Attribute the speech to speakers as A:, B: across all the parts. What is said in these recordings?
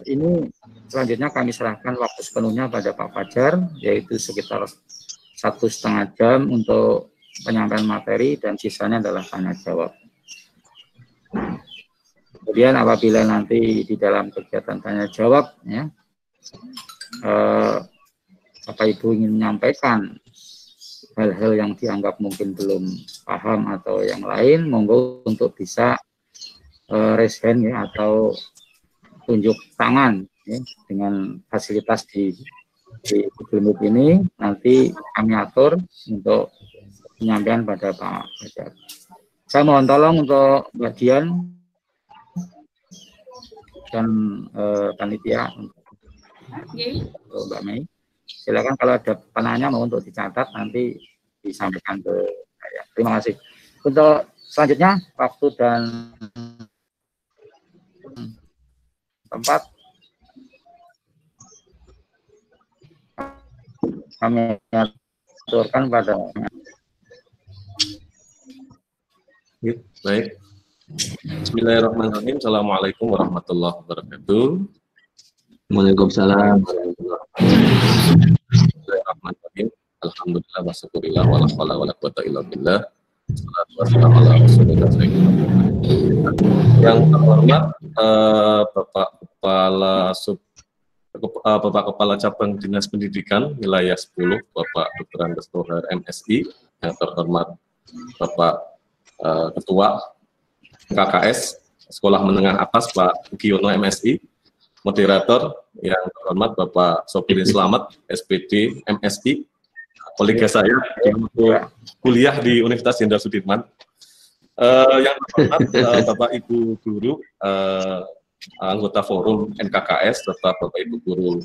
A: Ini selanjutnya kami serahkan waktu sepenuhnya pada Pak Fajar, yaitu sekitar 1,5 jam untuk penyampaian materi dan sisanya adalah tanya jawab. Kemudian apabila nanti di dalam kegiatan tanya jawab, ya, Bapak Ibu ingin menyampaikan hal-hal yang dianggap mungkin belum paham atau yang lain, monggo untuk bisa raise hand ya, atau tunjuk tangan ya, dengan fasilitas di Google Meet ini. Nanti kami atur untuk penyampaian pada Pak Fajar. Saya mohon tolong untuk bagian dan panitia untuk Mbak Mei. Silakan kalau ada penanya mau untuk dicatat nanti disampaikan ke saya. Terima kasih. Untuk selanjutnya waktu dan tempat kami aturkan pada.
B: Baik. Bismillahirrahmanirrahim. Assalamualaikum warahmatullahi wabarakatuh.
C: Waalaikumsalam.
B: Bismillahirrahmanirrahim. Alhamdulillah wa syukurillah wa la haula wa la quwwata illa billah. Wassalatu wassalamu ala rasulillah. Yang terhormat Bapak Kepala Cabang Dinas Pendidikan Wilayah 10, Bapak Dr. Andes Tohar MSI. Yang terhormat Bapak Ketua KKS Sekolah Menengah Atas Pak Sugiono MSI, moderator yang terhormat Bapak Sopirin Slamet SPD MSI, kolega saya yang kuliah di Universitas Jenderal Sudirman, yang terhormat Bapak Ibu Guru, anggota forum NKKS, serta Bapak Ibu Guru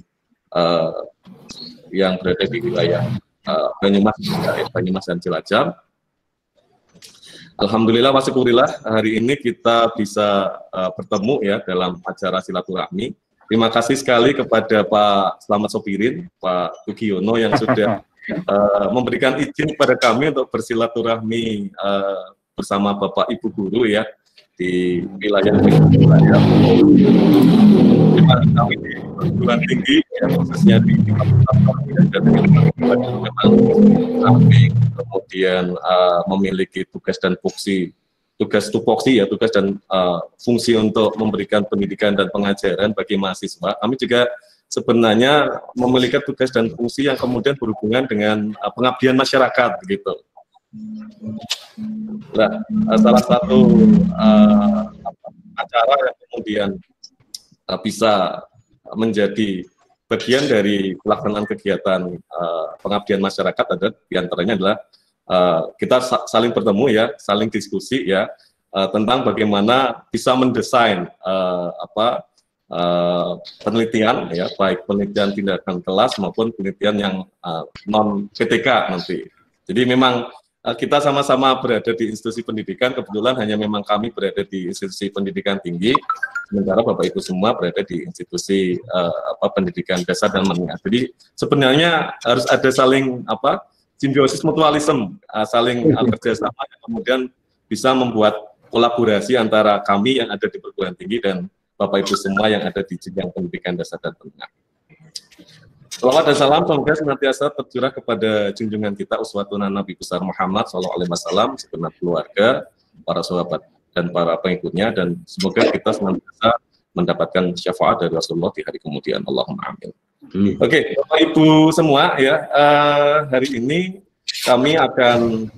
B: yang berada di wilayah Banyumas dan Cilacap. Alhamdulillah wa syukurillah, hari ini kita bisa bertemu ya dalam acara silaturahmi. Terima kasih sekali kepada Pak Slamet Sopirin, Pak Sugiono yang sudah memberikan izin kepada kami untuk bersilaturahmi bersama Bapak Ibu Guru ya di wilayah kami di perguruan tinggi ya, khususnya di dan memang kami kemudian memiliki tugas dan fungsi, tugas tupoksi ya, tugas dan fungsi untuk memberikan pendidikan dan pengajaran bagi mahasiswa. Kami juga sebenarnya memiliki tugas dan fungsi yang kemudian berhubungan dengan pengabdian masyarakat gitu. Nah, salah satu acara yang kemudian bisa menjadi bagian dari pelaksanaan kegiatan pengabdian masyarakat adalah diantaranya adalah kita saling bertemu ya, saling diskusi ya tentang bagaimana bisa mendesain penelitian ya, baik penelitian tindakan kelas maupun penelitian yang non PTK nanti. Jadi memang kita sama-sama berada di institusi pendidikan, kebetulan hanya memang kami berada di institusi pendidikan tinggi, sementara Bapak Ibu semua berada di institusi pendidikan dasar dan menengah. Jadi sebenarnya harus ada saling simbiosis mutualisme, saling kerjasama yang kemudian bisa membuat kolaborasi antara kami yang ada di perguruan tinggi dan Bapak Ibu semua yang ada di jenjang pendidikan dasar dan menengah. Salawat dan salam semoga senantiasa tercurah kepada junjungan kita uswatun Nabi besar Muhammad SAW, segenap keluarga, para sahabat dan para pengikutnya, dan semoga kita senantiasa mendapatkan syafaat dari Rasulullah di hari kemudian. Allahumma amin. Oke, Bapak Ibu semua ya, hari ini kami akan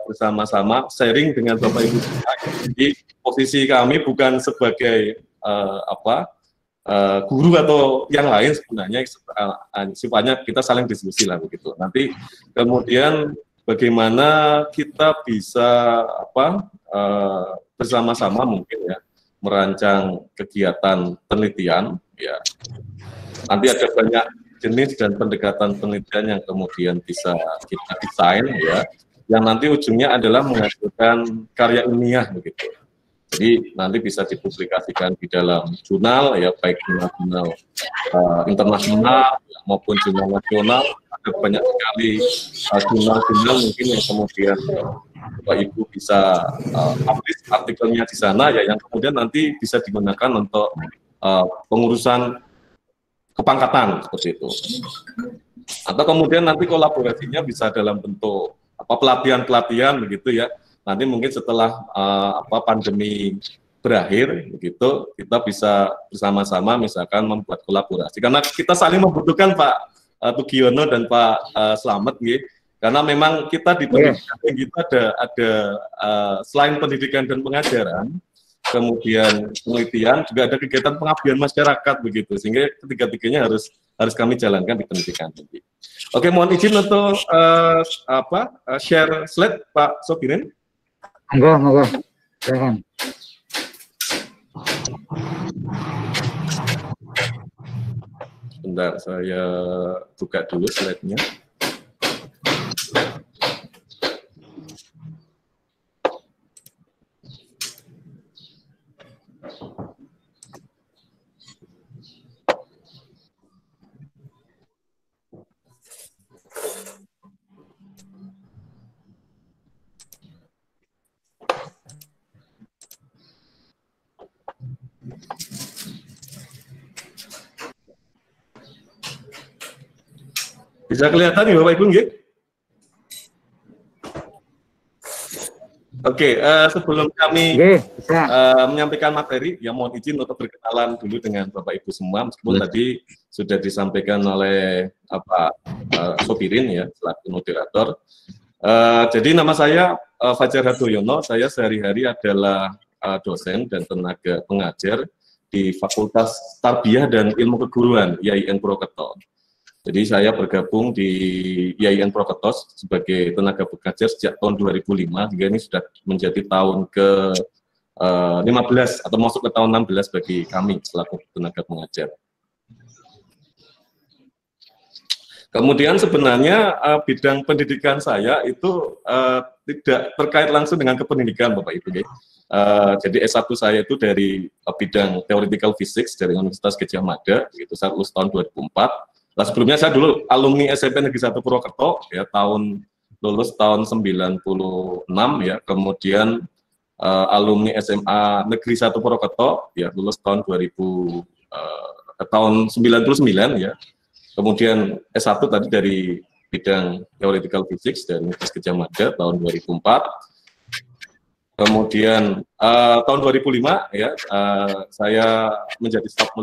B: bersama-sama sharing dengan Bapak Ibu semua. Jadi posisi kami bukan sebagai guru atau yang lain, sebenarnya sifatnya kita saling diskusi lah begitu. Nanti kemudian bagaimana kita bisa bersama-sama mungkin ya merancang kegiatan penelitian ya. Nanti ada banyak jenis dan pendekatan penelitian yang kemudian bisa kita desain ya, yang nanti ujungnya adalah menghasilkan karya ilmiah begitu. Jadi nanti bisa dipublikasikan di dalam jurnal ya, baik jurnal internasional maupun jurnal nasional. Ada banyak sekali jurnal-jurnal mungkin yang kemudian Bapak Ibu bisa publish artikelnya di sana ya, yang kemudian nanti bisa digunakan untuk pengurusan kepangkatan seperti itu. Atau kemudian nanti kolaborasinya bisa dalam bentuk pelatihan-pelatihan begitu ya. Nanti mungkin setelah pandemi berakhir begitu kita bisa bersama-sama misalkan membuat kolaborasi karena kita saling membutuhkan Pak Tugiono dan Pak Slamet gitu. Karena memang kita di pendidikan kita ada selain pendidikan dan pengajaran, kemudian penelitian juga ada kegiatan pengabdian masyarakat begitu, sehingga ketiga-tiganya harus kami jalankan di pendidikan tinggi. Oke, mohon izin untuk share slide Pak Sobirin.
A: Monggo, silakan.
B: Sebentar, saya buka dulu slide-nya. Bisa kelihatan ya Bapak Ibu nggih? Oke, sebelum kami menyampaikan materi, ya mohon izin untuk berkenalan dulu dengan Bapak Ibu semua, meskipun tadi sudah disampaikan oleh Sobirin ya selaku moderator. Jadi nama saya Fajar Hardoyono, saya sehari-hari adalah dosen dan tenaga pengajar di Fakultas Tarbiyah dan Ilmu Keguruan IAIN Purwokerto. Jadi saya bergabung di IAIN Purwokerto sebagai tenaga pengajar sejak tahun 2005 hingga ini sudah menjadi tahun ke-15 atau masuk ke tahun 16 bagi kami selaku tenaga pengajar. Kemudian sebenarnya bidang pendidikan saya itu tidak terkait langsung dengan kependidikan Bapak Ibu. Jadi S1 saya itu dari bidang Theoretical Physics dari Universitas Gadjah Mada, itu saya lulus tahun 2004. Nah, sebelumnya saya dulu alumni SMP Negeri 1 Purwokerto ya, lulus tahun 96 ya, kemudian alumni SMA Negeri 1 Purwokerto ya, lulus tahun 99 ya. Kemudian S1 tadi dari bidang Theoretical Physics dari Universitas Gadjah Mada tahun 2004. Kemudian tahun 2005 ya saya menjadi staf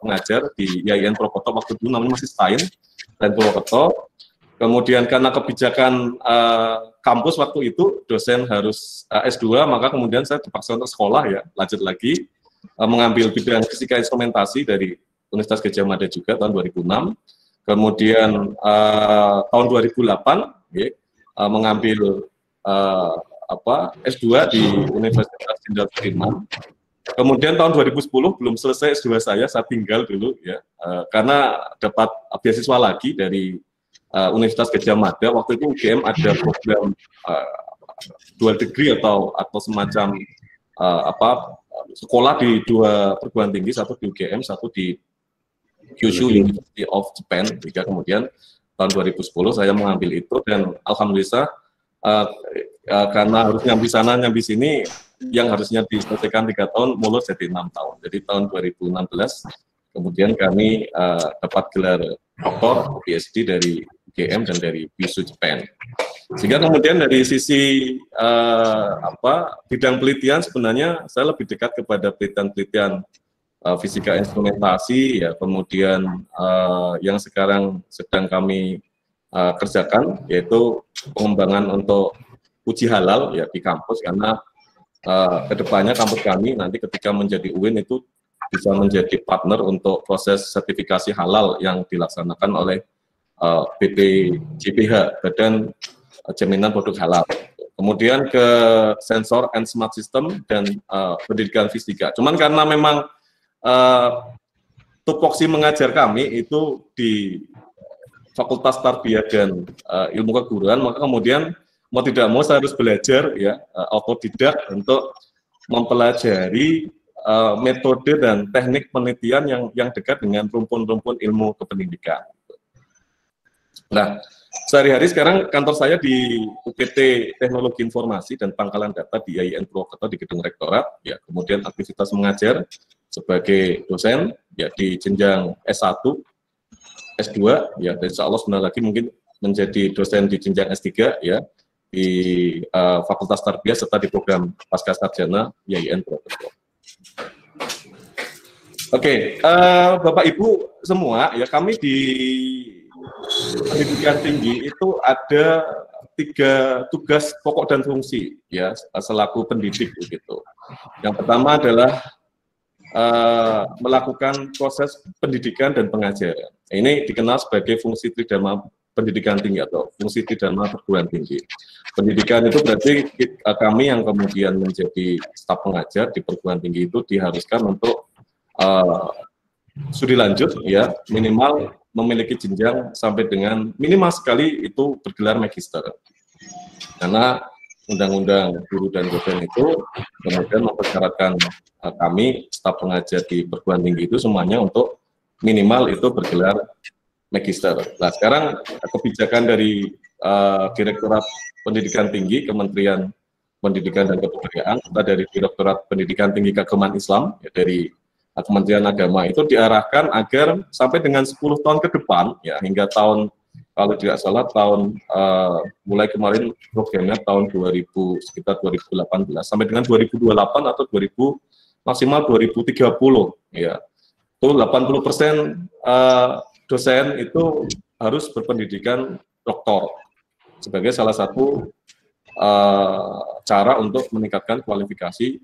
B: pengajar di IAIN Purwokerto, waktu itu namanya masih STAIN dan Purwokerto. Kemudian karena kebijakan kampus waktu itu dosen harus S2, maka kemudian saya dipaksa untuk sekolah ya, lanjut lagi mengambil bidang fisika instrumentasi dari Universitas Gadjah Mada juga tahun 2006. Kemudian tahun 2008 ya, mengambil S2 di Universitas Jenderal Sudirman. Kemudian tahun 2010 belum selesai S2 saya tinggal dulu ya, karena dapat beasiswa lagi dari Universitas Gadjah Mada. Waktu itu UGM ada program dual degree atau semacam sekolah di dua perguruan tinggi, satu di UGM, satu di Kyushu University of Japan. Jika kemudian tahun 2010 saya mengambil itu dan alhamdulillah karena harus nyambi sana nyambi sini, yang harusnya diselesaikan 3 tahun mulus jadi 6 tahun. Jadi tahun 2016 kemudian kami dapat gelar doktor PhD dari UGM dan dari Kyushu Japan. Sehingga kemudian dari sisi bidang penelitian sebenarnya saya lebih dekat kepada penelitian fisika instrumentasi ya, kemudian yang sekarang sedang kami kerjakan yaitu pengembangan untuk uji halal ya di kampus, karena kedepannya kampus kami nanti ketika menjadi UIN itu bisa menjadi partner untuk proses sertifikasi halal yang dilaksanakan oleh BPJPH, Badan Jaminan Produk Halal. Kemudian ke sensor and smart system dan pendidikan fisika. Cuman karena memang tupoksi mengajar kami itu di Fakultas Tarbiyah dan Ilmu Keguruan, maka kemudian mau tidak mau saya harus belajar ya autodidak untuk mempelajari metode dan teknik penelitian yang dekat dengan rumpun-rumpun ilmu kependidikan. Nah, sehari-hari sekarang kantor saya di UPT Teknologi Informasi dan Pangkalan Data di IAIN Purwokerto di Gedung Rektorat, ya, kemudian aktivitas mengajar sebagai dosen ya di jenjang S1, S2 ya, dan insya Allah sebentar lagi mungkin menjadi dosen di jenjang S3 ya di Fakultas Tarbiyah serta di program Pascasarjana YIN Profesor. Oke, Bapak Ibu semua ya, kami di pendidikan tinggi itu ada 3 tugas pokok dan fungsi ya selaku pendidik begitu. Yang pertama adalah melakukan proses pendidikan dan pengajaran. Ini dikenal sebagai fungsi tridharma pendidikan tinggi atau fungsi tridharma perguruan tinggi. Pendidikan itu berarti kami yang kemudian menjadi staf pengajar di perguruan tinggi itu diharuskan untuk studi lanjut ya, minimal memiliki jenjang sampai dengan minimal sekali itu bergelar magister. Karena undang-undang guru dan dosen itu kemudian mempersyaratkan kami staf pengajar di perguruan tinggi itu semuanya untuk minimal itu bergelar magister. Nah, sekarang kebijakan dari Direktorat Pendidikan Tinggi Kementerian Pendidikan dan Kebudayaan serta dari Direktorat Pendidikan Tinggi Keagamaan Islam ya, dari Kementerian Agama itu diarahkan agar sampai dengan 10 tahun ke depan ya, hingga tahun, kalau tidak salah tahun mulai kemarin programnya tahun 2000 sekitar 2018 sampai dengan 2028 atau 2000 maksimal 2030 ya, itu 80% dosen itu harus berpendidikan doktor sebagai salah satu cara untuk meningkatkan kualifikasi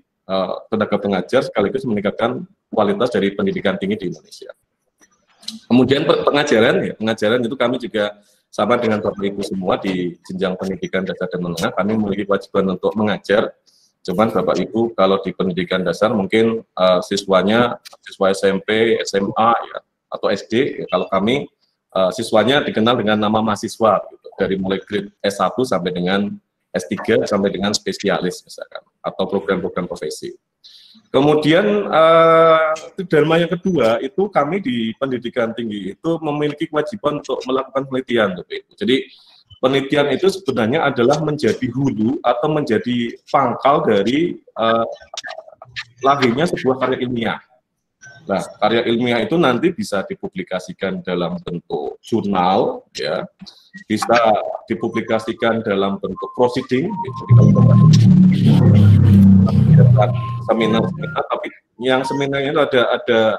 B: tenaga pengajar sekaligus meningkatkan kualitas dari pendidikan tinggi di Indonesia. Kemudian pengajaran itu kami juga sama dengan Bapak Ibu semua di jenjang pendidikan dasar dan menengah, kami memiliki kewajiban untuk mengajar. Cuman Bapak Ibu kalau di pendidikan dasar mungkin siswa SMP, SMA ya, atau SD, ya, kalau kami siswanya dikenal dengan nama mahasiswa gitu, dari mulai grade S1 sampai dengan S3 sampai dengan spesialis misalkan, atau program-program profesi. Kemudian tridharma yang kedua itu kami di pendidikan tinggi itu memiliki kewajiban untuk melakukan penelitian. Jadi penelitian itu sebenarnya adalah menjadi hulu atau menjadi pangkal dari lahirnya sebuah karya ilmiah. Nah, karya ilmiah itu nanti bisa dipublikasikan dalam bentuk jurnal, ya, bisa dipublikasikan dalam bentuk proceeding, gitu, seminar, tapi yang seminarnya itu ada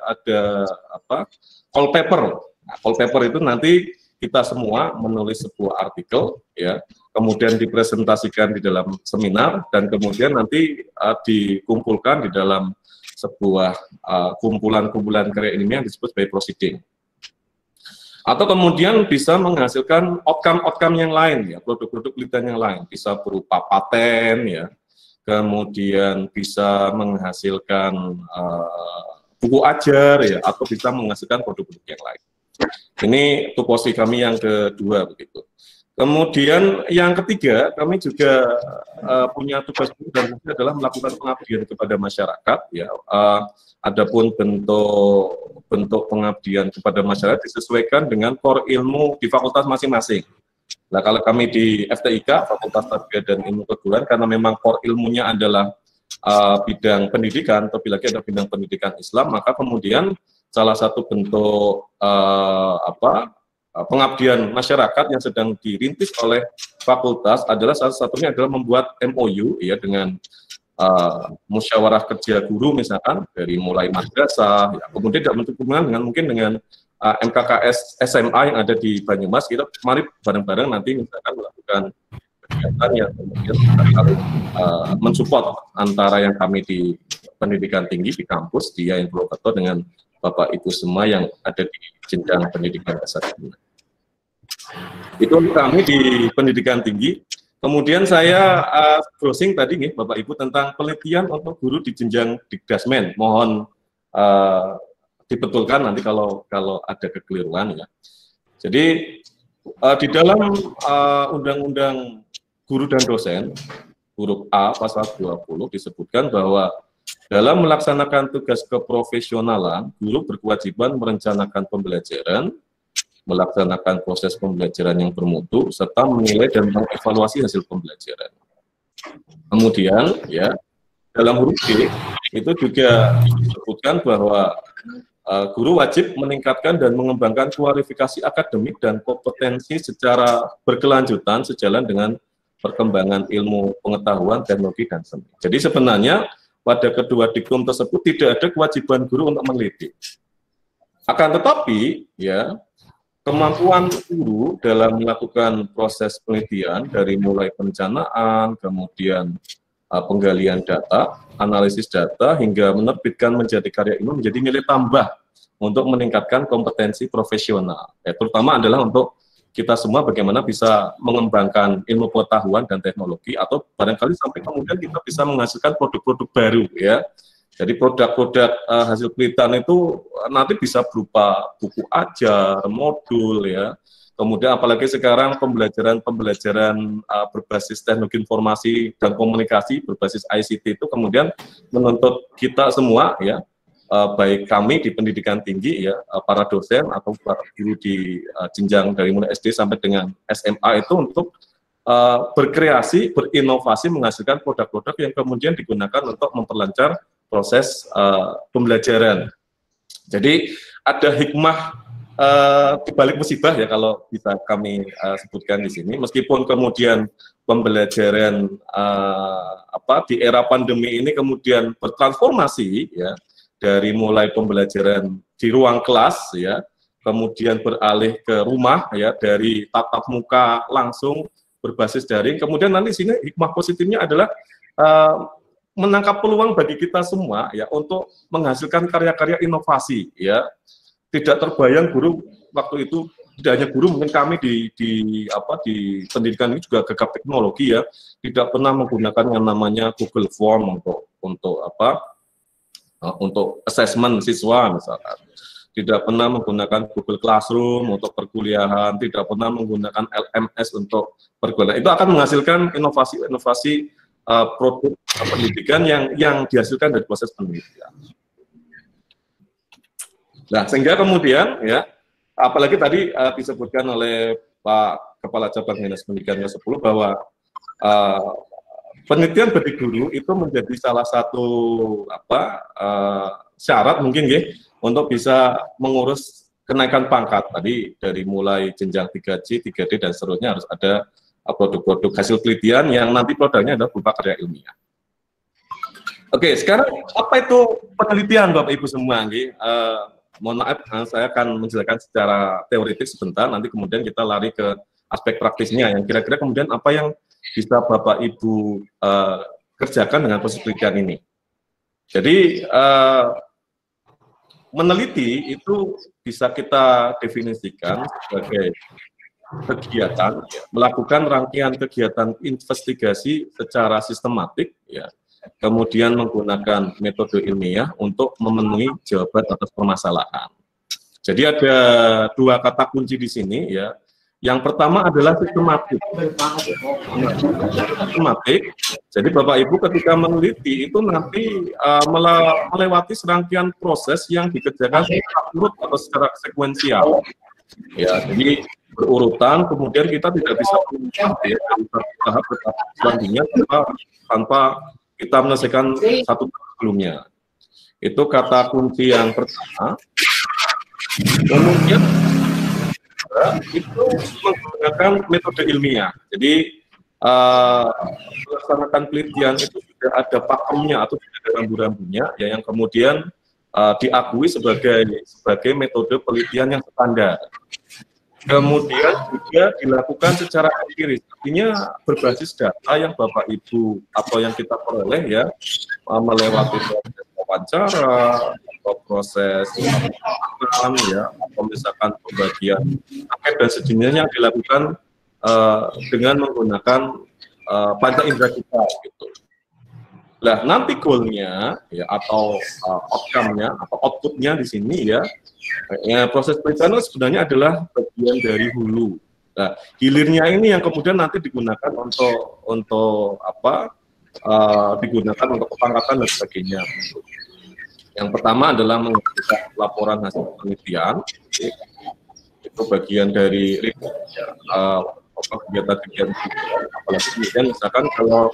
B: apa? Call paper. Nah, call paper itu nanti kita semua menulis sebuah artikel, ya, kemudian dipresentasikan di dalam seminar dan kemudian nanti dikumpulkan di dalam sebuah kumpulan-kumpulan karya ilmiah yang disebut sebagai proceeding. Atau kemudian bisa menghasilkan outcome yang lain, ya, produk-produk penelitian yang lain, bisa berupa paten, ya, kemudian bisa menghasilkan buku ajar, ya, atau bisa menghasilkan produk-produk yang lain. Ini tupoksi kami yang kedua begitu. Kemudian yang ketiga, kami juga punya tugas dan fungsi adalah melakukan pengabdian kepada masyarakat. Ya, adapun bentuk pengabdian kepada masyarakat disesuaikan dengan core ilmu di fakultas masing-masing. Nah, kalau kami di FTIK, Fakultas Tarbiyah dan Ilmu Keguruan, karena memang core ilmunya adalah bidang pendidikan, terlebih lagi ada bidang pendidikan Islam, maka kemudian salah satu bentuk pengabdian masyarakat yang sedang dirintis oleh fakultas adalah salah satunya adalah membuat MOU, ya, dengan musyawarah kerja guru misalkan dari mulai madrasah, ya, kemudian dalam bentuk hubungan dengan mungkin dengan MKKS SMA yang ada di Banyumas. Kita mari bareng-bareng nanti misalkan melakukan kegiatan yang kemudian harus mensupport antara yang kami di pendidikan tinggi di kampus dia yang Purwokerto dengan Bapak Ibu semua yang ada di jenjang pendidikan dasar. Itu kami di pendidikan tinggi. Kemudian saya browsing tadi nih Bapak Ibu tentang penelitian untuk guru di jenjang Dikdasmen. Mohon dibetulkan nanti kalau ada kekeliruan, ya. Jadi di dalam Undang-Undang Guru dan Dosen huruf A pasal 20 disebutkan bahwa dalam melaksanakan tugas keprofesionalan, guru berkewajiban merencanakan pembelajaran, melaksanakan proses pembelajaran yang bermutu, serta menilai dan mengevaluasi hasil pembelajaran. Kemudian, ya, dalam huruf D itu juga disebutkan bahwa guru wajib meningkatkan dan mengembangkan kualifikasi akademik dan kompetensi secara berkelanjutan sejalan dengan perkembangan ilmu pengetahuan, teknologi, dan seni. Jadi sebenarnya pada kedua diktum tersebut tidak ada kewajiban guru untuk meneliti. Akan tetapi, ya, kemampuan guru dalam melakukan proses penelitian dari mulai perencanaan, kemudian penggalian data, analisis data, hingga menerbitkan menjadi karya ilmu menjadi nilai tambah untuk meningkatkan kompetensi profesional. Ya, terutama adalah untuk kita semua bagaimana bisa mengembangkan ilmu pengetahuan dan teknologi, atau barangkali sampai kemudian kita bisa menghasilkan produk-produk baru, ya. Jadi produk-produk hasil penelitian itu nanti bisa berupa buku ajar, modul, ya. Kemudian apalagi sekarang pembelajaran berbasis teknologi informasi dan komunikasi berbasis ICT itu kemudian menuntut kita semua, ya, baik kami di pendidikan tinggi, ya, para dosen atau para guru di jenjang dari mulai SD sampai dengan SMA itu untuk berkreasi, berinovasi, menghasilkan produk-produk yang kemudian digunakan untuk memperlancar proses pembelajaran. Jadi ada hikmah di balik musibah, ya, kalau bisa kami sebutkan di sini. Meskipun kemudian pembelajaran di era pandemi ini kemudian bertransformasi, ya, dari mulai pembelajaran di ruang kelas, ya, kemudian beralih ke rumah, ya, dari tatap muka langsung berbasis daring. Kemudian nanti sini hikmah positifnya adalah menangkap peluang bagi kita semua, ya, untuk menghasilkan karya-karya inovasi, ya. Tidak terbayang guru waktu itu, tidak hanya guru, mungkin kami di pendidikan ini juga gegap teknologi, ya, tidak pernah menggunakan yang namanya Google Form untuk assessment siswa misalkan, tidak pernah menggunakan Google Classroom untuk perkuliahan, tidak pernah menggunakan LMS untuk perkuliahan. Itu akan menghasilkan inovasi produk pendidikan yang dihasilkan dari proses penelitian. Nah, sehingga kemudian, ya, apalagi tadi disebutkan oleh Pak Kepala Cabang Dinas Pendidikan 10 bahwa penelitian bagi guru itu menjadi salah satu syarat mungkin, ya, untuk bisa mengurus kenaikan pangkat tadi dari mulai jenjang 3C, 3D dan seterusnya harus ada produk-produk hasil penelitian yang nanti produknya adalah berupa karya ilmiah. Oke, sekarang apa itu penelitian, Bapak Ibu semua? Mohon maaf, saya akan menjelaskan secara teoritis sebentar, nanti kemudian kita lari ke aspek praktisnya yang kira-kira kemudian apa yang bisa Bapak Ibu kerjakan dengan proses penelitian ini. Jadi meneliti itu bisa kita definisikan sebagai kegiatan, ya, melakukan rangkaian kegiatan investigasi secara sistematik, ya, kemudian menggunakan metode ilmiah untuk memenuhi jawaban atas permasalahan. Jadi ada dua kata kunci di sini, ya. Yang pertama adalah sistematik. Sistematik. Jadi Bapak Ibu ketika meneliti itu nanti melewati serangkaian proses yang dikerjakan secara urut atau secara sekuensial. Ya, jadi berurutan, kemudian kita tidak bisa dari tahap ke tahap selanjutnya tanpa kita menyelesaikan satu tahap sebelumnya. Itu kata kunci yang pertama. Kemudian itu menggunakan metode ilmiah. Jadi melaksanakan penelitian itu sudah ada pakemnya atau sudah ada rambu-rambunya, ya, yang kemudian diakui sebagai metode penelitian yang standar. Kemudian juga dilakukan secara empiris, artinya berbasis data yang Bapak Ibu atau yang kita peroleh, ya, melewati proses wawancara atau proses ya, atau misalkan pembagian paket dan sejenisnya yang dilakukan dengan menggunakan panca indera kita, gitu. Nah, nanti goalnya, ya, atau outcome-nya atau output-nya di sini, ya, proses penelitian sebenarnya adalah bagian dari hulu. Nah, hilirnya ini yang kemudian nanti digunakan untuk digunakan untuk pengangkatan dan sebagainya. Yang pertama adalah mengajukan laporan hasil penelitian, itu bagian dari kegiatan-kegiatan, apalagi kemudian misalkan kalau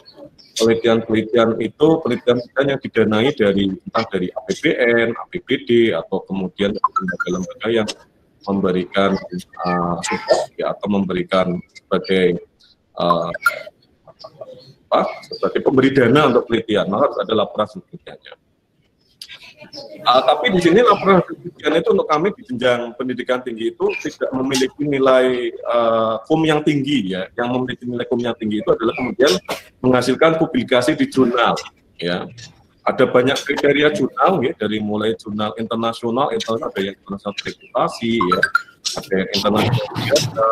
B: penelitian-penelitian itu penelitian yang didanai entah dari APBN, APBD, atau kemudian lembaga-lembaga yang memberikan support ya, atau memberikan sebagai pemberi dana untuk penelitian, maka harus ada laporan penelitiannya. Tapi di sini laporan penelitian itu untuk kami di jenjang pendidikan tinggi itu tidak memiliki nilai QUM yang tinggi ya. Yang memiliki nilai QUM yang tinggi itu adalah kemudian menghasilkan publikasi di jurnal ya. Ada banyak kriteria jurnal ya, dari mulai jurnal internasional, ada yang internasional reputasi ya, ada yang internasional biasa,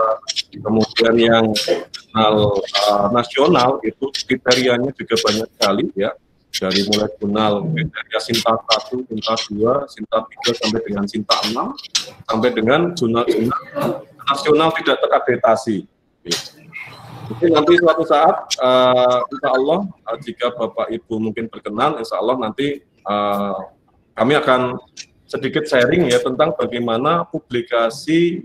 B: kemudian yang jurnal nasional itu kriterianya juga banyak sekali ya. Dari mulai jurnal kriteria Sinta 1, Sinta 2, Sinta 3 sampai dengan Sinta 6, sampai dengan jurnal-jurnal nasional tidak terakreditasi. Jadi nanti suatu saat, insya Allah, jika Bapak Ibu mungkin berkenan, insya Allah nanti kami akan sedikit sharing ya tentang bagaimana publikasi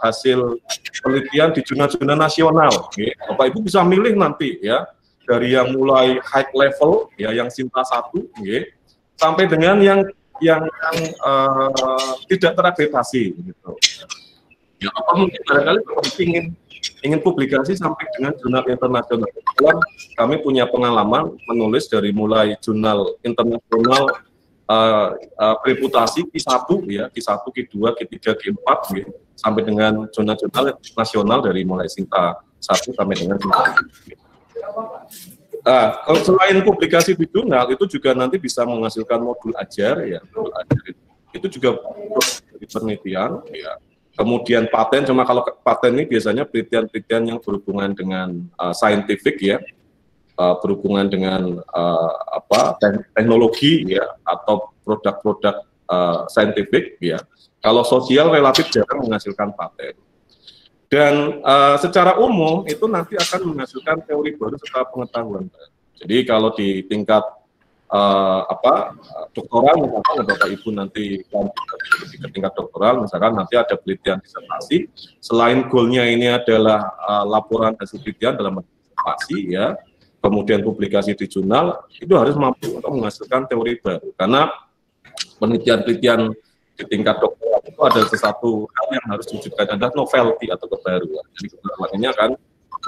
B: hasil penelitian di jurnal-jurnal nasional. Ya. Bapak Ibu bisa milih nanti ya, dari yang mulai high level ya, yang Sinta 1 ya, sampai dengan yang tidak terakreditasi gitu. Ya, apa mungkin barangkali ingin publikasi sampai dengan jurnal internasional. Kebetulan kami punya pengalaman menulis dari mulai jurnal internasional reputasi Q1 ya, Q1, Q2, Q3, Q4 ya, sampai dengan jurnal-jurnal nasional dari mulai Sinta 1 sampai dengan Sinta 4. Kalau selain publikasi di jurnal, itu juga nanti bisa menghasilkan modul ajar ya, modul ajar itu juga dari penelitian ya. Kemudian paten, cuma kalau paten ini biasanya penelitian-penelitian yang berhubungan dengan scientific ya, berhubungan dengan teknologi ya, atau produk-produk scientific ya. Kalau sosial relatif jarang menghasilkan paten. Dan secara umum itu nanti akan menghasilkan teori baru serta pengetahuan baru. Jadi kalau di tingkat doktoral, misalkan Bapak Ibu nanti ke tingkat doktoral, misalkan nanti ada penelitian disertasi, selain goalnya ini adalah laporan hasil penelitian dalam disertasi ya, kemudian publikasi di jurnal, itu harus mampu untuk menghasilkan teori baru. Karena penelitian-penelitian di tingkat doktoral itu ada sesuatu hal yang harus diwujudkan, adalah novelty atau kebaruan. Jadi kebaruan ini akan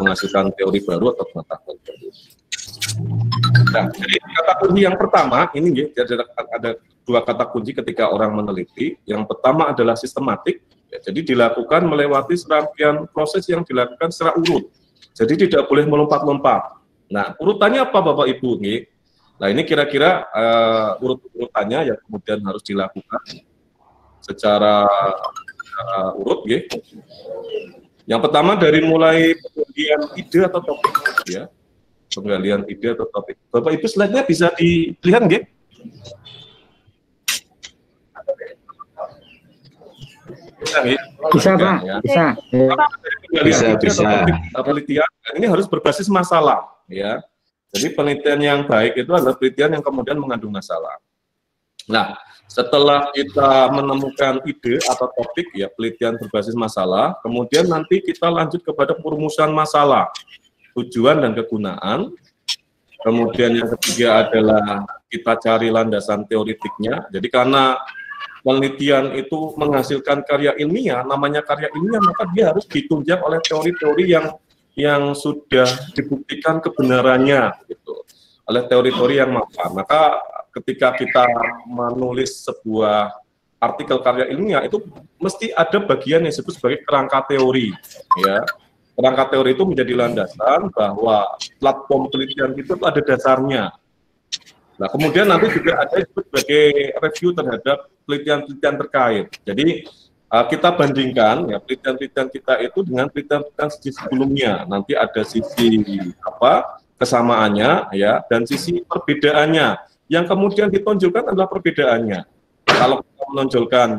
B: menghasilkan teori baru atau pengetahuan baru. Nah, jadi kata kunci yang pertama ini ada dua kata kunci ketika orang meneliti. Yang pertama adalah sistematik, ya, jadi dilakukan melewati serangkaian proses yang dilakukan secara urut. Jadi tidak boleh melompat-lompat. Nah, urutannya apa Bapak Ibu? Nah, ini kira-kira urut-urutannya yang kemudian harus dilakukan secara urut, ya. Yang pertama dari mulai penggalian ide atau topik, ya, penggalian ide atau topik. Bapak Ibu slide-nya bisa dilihat, ya?
A: Bisa, Pak.
B: Ya.
C: Bisa.
B: Penelitian ini harus berbasis masalah, ya. Jadi penelitian yang baik itu adalah penelitian yang kemudian mengandung masalah. Nah, setelah kita menemukan ide atau topik, ya, penelitian berbasis masalah, kemudian nanti kita lanjut kepada perumusan masalah, tujuan dan kegunaan. Kemudian yang ketiga adalah kita cari landasan teoritiknya. Jadi karena penelitian itu menghasilkan karya ilmiah, namanya karya ilmiah, maka dia harus ditunjang oleh teori-teori yang sudah dibuktikan kebenarannya, gitu, oleh teori-teori yang mapan. Maka ketika kita menulis sebuah artikel karya ilmiah itu mesti ada bagian yang disebut sebagai kerangka teori, ya. Kerangka teori itu menjadi landasan bahwa platform penelitian itu ada dasarnya. Nah, kemudian nanti juga ada disebut sebagai review terhadap penelitian-penelitian terkait. Jadi kita bandingkan, ya, penelitian-penelitian kita itu dengan penelitian-penelitian sebelumnya. Nanti ada sisi kesamaannya, ya, dan sisi perbedaannya. Yang kemudian ditonjolkan adalah perbedaannya. Kalau kita menonjolkan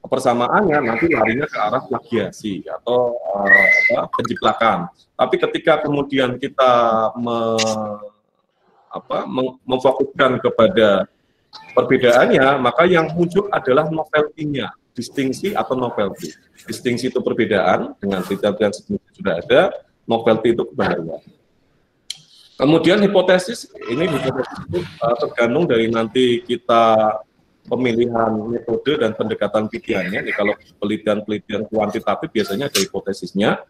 B: persamaannya, nanti larinya ke arah plagiasi atau penjiplakan. Tapi ketika kemudian kita memfokuskan kepada perbedaannya, maka yang muncul adalah novelty-nya, distingsi atau novelty. Distingsi itu perbedaan dengan penelitian sebelumnya sudah ada, novelty itu kebaruan. Kemudian hipotesis itu tergantung dari nanti kita pemilihan metode dan pendekatan penelitiannya. Kalau penelitian kuantitatif biasanya ada hipotesisnya,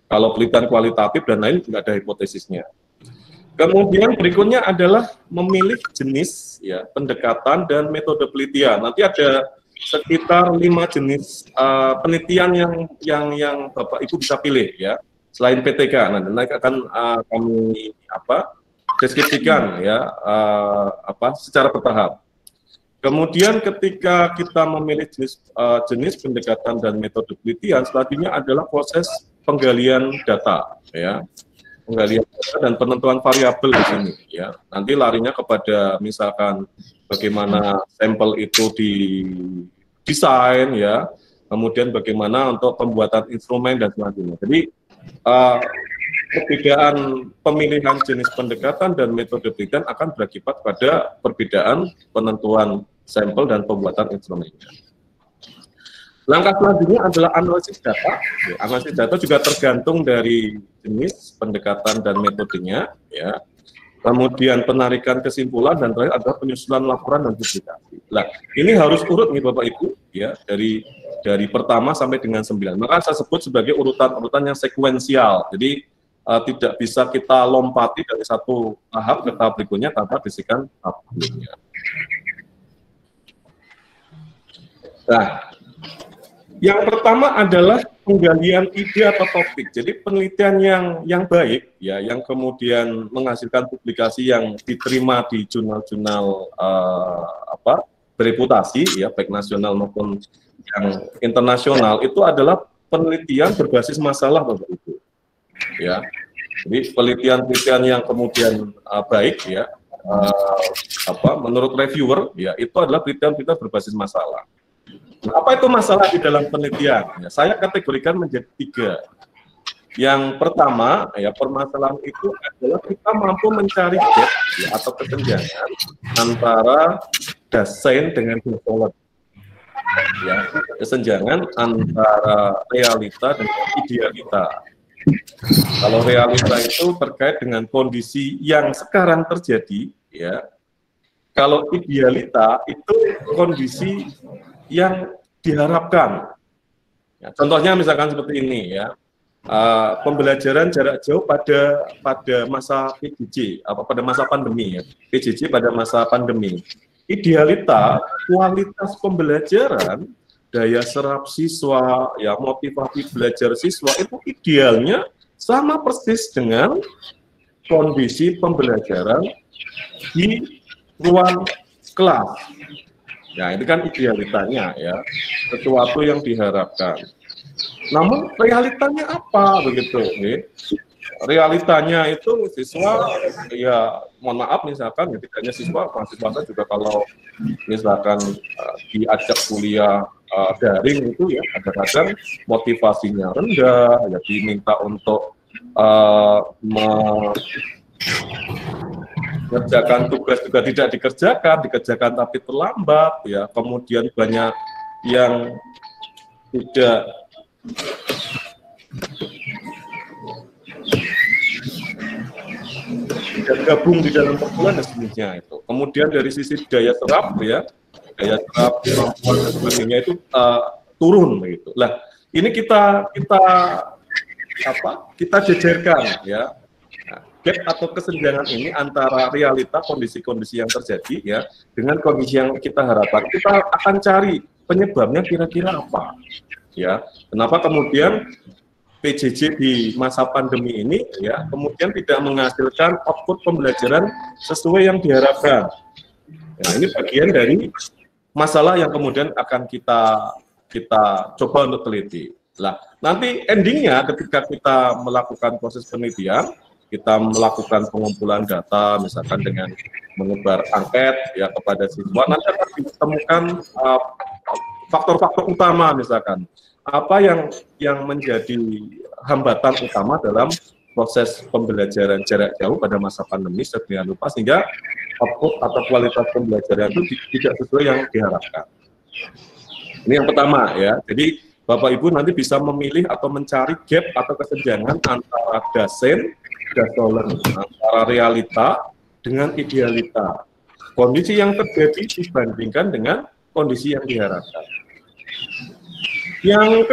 B: kalau penelitian kualitatif dan lain nggak ada hipotesisnya. Kemudian berikutnya adalah memilih jenis ya pendekatan dan metode penelitian. Nanti ada sekitar 5 jenis penelitian yang Bapak Ibu bisa pilih ya. Selain PTK, nanti akan kami deskripsikan ya secara bertahap. Kemudian ketika kita memilih jenis pendekatan dan metode penelitian, selanjutnya adalah proses penggalian data ya. Penggalian data dan penentuan variabel di sini ya. Nanti larinya kepada misalkan bagaimana sampel itu didesain ya. Kemudian bagaimana untuk pembuatan instrumen dan sebagainya. Jadi perbedaan pemilihan jenis pendekatan dan metode penelitian akan berakibat pada perbedaan penentuan sampel dan pembuatan instrumennya. Langkah selanjutnya adalah analisis data. Analisis data juga tergantung dari jenis pendekatan dan metodenya. Ya. Kemudian penarikan kesimpulan dan terakhir adalah penyusunan laporan dan publikasi. Nah, ini harus urut nih Bapak Ibu ya dari pertama sampai dengan 9. Maka saya sebut sebagai urutan-urutan yang sekuensial. Jadi tidak bisa kita lompati dari satu tahap ke tahap berikutnya tanpa bisikan tahap berikutnya. Nah, yang pertama adalah penggalian ide atau topik. Jadi penelitian yang baik, ya, yang kemudian menghasilkan publikasi yang diterima di jurnal-jurnal bereputasi, ya, baik nasional maupun yang internasional, itu adalah penelitian berbasis masalah, Bapak Ibu. Ya, jadi penelitian-penelitian yang kemudian baik, ya, menurut reviewer, ya, itu adalah penelitian-penelitian berbasis masalah. Nah, apa itu masalah di dalam penelitian? Ya, saya kategorikan menjadi 3. Yang pertama, ya, permasalahan itu adalah kita mampu mencari gap ya, atau kesenjangan antara desain dengan metode. Ya, kesenjangan antara realita dan idealita. Kalau realita itu terkait dengan kondisi yang sekarang terjadi, ya. Kalau idealita itu kondisi yang diharapkan. Ya, contohnya misalkan seperti ini, ya, pembelajaran jarak jauh pada masa PJJ, pada masa pandemi, ya, PJJ pada masa pandemi. Idealita, kualitas pembelajaran, daya serap siswa, ya, motivasi belajar siswa itu idealnya sama persis dengan kondisi pembelajaran di ruang kelas. Ya, itu kan idealitanya, ya, sesuatu yang diharapkan. Namun realitanya apa begitu? Realitanya itu siswa, ya, mohon maaf misalkan, ya, tidak hanya siswa, mahasiswa juga kalau misalkan diajak kuliah daring itu, ya, kadang-kadang motivasinya rendah, ya, diminta untuk mengerjakan tugas juga tidak dikerjakan tapi terlambat, ya, kemudian banyak yang tidak gabung di dalam perkumpulan dan sejenisnya itu. Kemudian dari sisi daya serap, ya, daya serap, kemampuan dan sebagainya itu turun begitu. Lah, ini kita jejerkan, ya. Gap atau kesenjangan ini antara realita kondisi-kondisi yang terjadi, ya, dengan kondisi yang kita harapkan. Kita akan cari penyebabnya kira-kira apa, ya. Kenapa kemudian PJJ di masa pandemi ini, ya, kemudian tidak menghasilkan output pembelajaran sesuai yang diharapkan. Nah, ini bagian dari masalah yang kemudian akan kita coba untuk teliti. Nah, nanti endingnya ketika kita melakukan proses penelitian, kita melakukan pengumpulan data, misalkan dengan menyebar angket, ya, kepada siswa, nanti akan ditemukan faktor-faktor utama, misalkan apa yang menjadi hambatan utama dalam proses pembelajaran jarak jauh pada masa pandemi sedemikian rupa sehingga output atau kualitas pembelajaran itu tidak sesuai yang diharapkan. Ini yang pertama, ya. Jadi Bapak Ibu nanti bisa memilih atau mencari gap atau kesenjangan antara dosen gasolen antara realita dengan idealita. Kondisi yang terjadi dibandingkan dengan kondisi yang diharapkan. Yang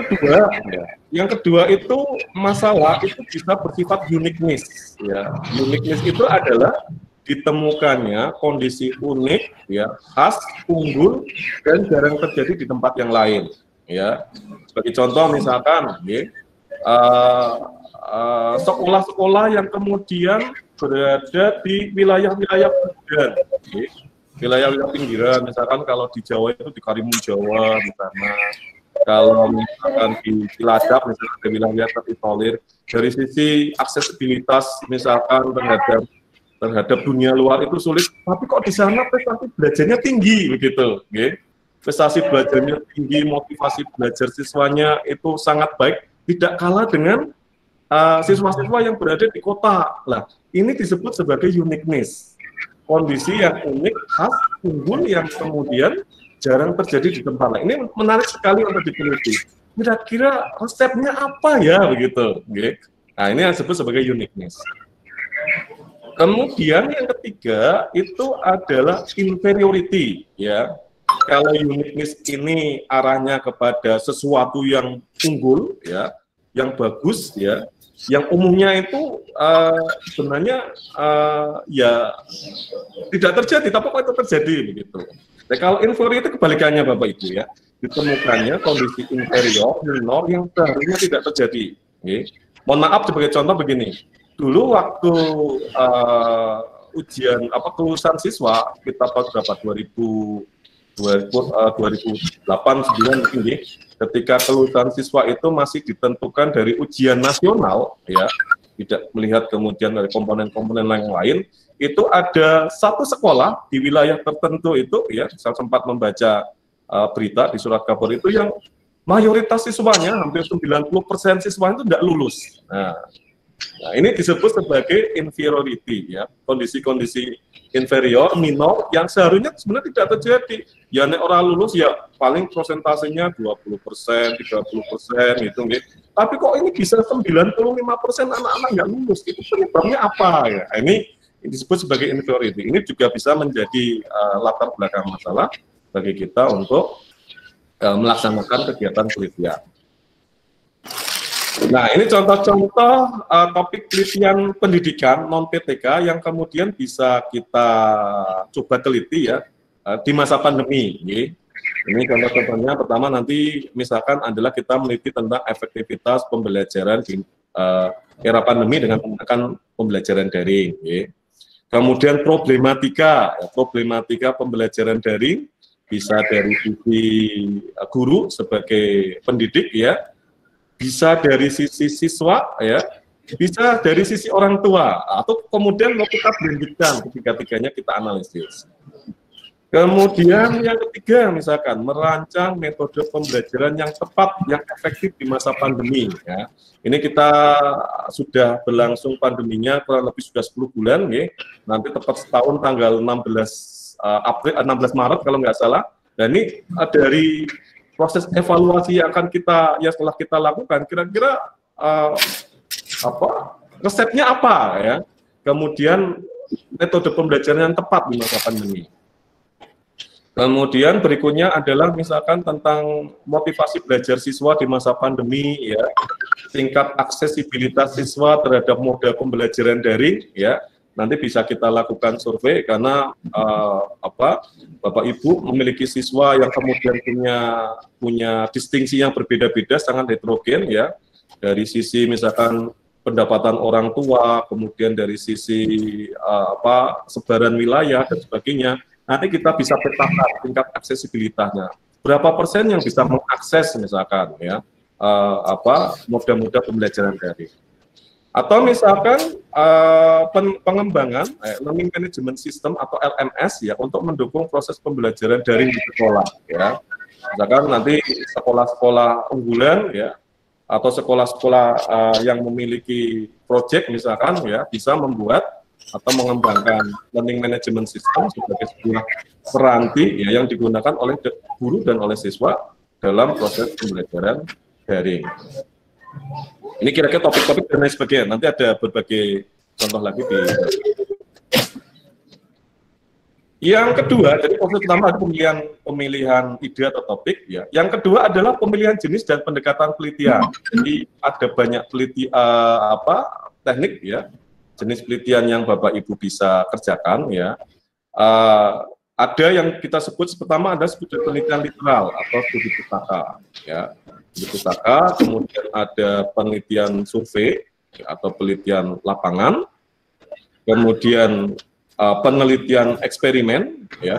B: kedua itu masalah itu bisa bersifat uniqueness. Ya, uniqueness itu adalah ditemukannya kondisi unik, ya, khas, unggul, dan jarang terjadi di tempat yang lain. Ya, sebagai contoh misalkan, ya, sekolah-sekolah yang kemudian berada di wilayah-wilayah pinggiran, ya, wilayah-wilayah pinggiran, misalkan kalau di Jawa itu di Karimun Jawa, misalnya. Kalau misalkan di Cilacap, misalkan di wilayah terisolir, dari sisi aksesibilitas misalkan terhadap dunia luar itu sulit, tapi kok di sana prestasi belajarnya tinggi begitu, okay? Prestasi belajarnya tinggi, motivasi belajar siswanya itu sangat baik, tidak kalah dengan siswa-siswa yang berada di kota. Lah, ini disebut sebagai uniqueness, kondisi yang unik, khas, unggul yang kemudian jarang terjadi di tempat lain. Ini menarik sekali untuk diteliti. Kira-kira resepnya apa ya begitu? Okay. Nah, ini yang disebut sebagai uniqueness. Kemudian yang ketiga itu adalah inferiority. Ya, kalau uniqueness ini arahnya kepada sesuatu yang unggul, ya, yang bagus, ya, yang umumnya itu sebenarnya ya tidak terjadi, tapi kok itu terjadi begitu. Nah, kalau inferior itu kebalikannya Bapak Ibu, ya, ditemukannya kondisi inferior, minor yang seharusnya tidak terjadi. Okay. Mohon maaf sebagai contoh begini, dulu waktu ujian kelulusan siswa kita berapa 2008-2009 mungkin, ketika kelulusan siswa itu masih ditentukan dari ujian nasional, ya, tidak melihat kemudian dari komponen-komponen yang lain. Itu ada satu sekolah di wilayah tertentu itu, ya, saya sempat membaca berita di surat kabar itu yang mayoritas siswanya, hampir 90% siswa itu tidak lulus. Nah, ini disebut sebagai inferiority, ya, kondisi-kondisi inferior, minor, yang seharusnya sebenarnya tidak terjadi. Ya, nek orang lulus ya paling persentasenya 20%, 30% gitu, gitu. Tapi kok ini bisa 95% anak-anak nggak lulus, itu penyebabnya apa ya? Ini disebut sebagai inferiority. Ini juga bisa menjadi latar belakang masalah bagi kita untuk melaksanakan kegiatan penelitian. Nah, ini contoh-contoh topik penelitian pendidikan non-PTK yang kemudian bisa kita coba teliti, ya, di masa pandemi. Ini contoh-contohnya. Pertama nanti misalkan adalah kita meneliti tentang efektivitas pembelajaran di era pandemi dengan menggunakan pembelajaran daring. Kemudian problematika pembelajaran daring bisa dari sisi guru sebagai pendidik, ya, bisa dari sisi siswa, ya, bisa dari sisi orang tua, atau kemudian mau kita blendedkan, ketiga-tiganya kita analisis. Kemudian yang ketiga misalkan merancang metode pembelajaran yang tepat, yang efektif di masa pandemi, ya. Ini kita sudah berlangsung pandeminya kurang lebih sudah 10 bulan, ya. Nanti tepat setahun tanggal 16 Maret kalau nggak salah. Dan ini dari proses evaluasi yang akan setelah kita lakukan, kira-kira resepnya apa, ya. Kemudian metode pembelajaran yang tepat di masa pandemi. Kemudian berikutnya adalah misalkan tentang motivasi belajar siswa di masa pandemi, ya, tingkat aksesibilitas siswa terhadap moda pembelajaran daring, ya. Nanti bisa kita lakukan survei karena Bapak Ibu memiliki siswa yang kemudian punya distingsi yang berbeda-beda, sangat heterogen, ya, dari sisi misalkan pendapatan orang tua, kemudian dari sisi sebaran wilayah dan sebagainya. Nanti kita bisa petakan tingkat aksesibilitasnya. Berapa persen yang bisa mengakses misalkan, ya, moda-moda pembelajaran daring. Atau misalkan pengembangan learning management system atau LMS, ya, untuk mendukung proses pembelajaran daring di sekolah, ya. Misalkan nanti sekolah-sekolah unggulan, ya, atau sekolah-sekolah yang memiliki proyek misalkan, ya, bisa membuat atau mengembangkan learning management system sebagai sebuah peranti, ya, yang digunakan oleh guru dan oleh siswa dalam proses pembelajaran daring. Ini kira-kira topik-topik dan lain sebagainya. Nanti ada berbagai contoh lagi di yang kedua, jadi proses pertama ada pemilihan ide atau topik, ya. Yang kedua adalah pemilihan jenis dan pendekatan penelitian. Jadi ada banyak teknik, ya, jenis penelitian yang Bapak Ibu bisa kerjakan, ya. Ada yang kita sebut pertama ada studi penelitian literal atau studi pustaka, ya. Studi pustaka, kemudian ada penelitian survei, ya, atau penelitian lapangan, kemudian penelitian eksperimen, ya,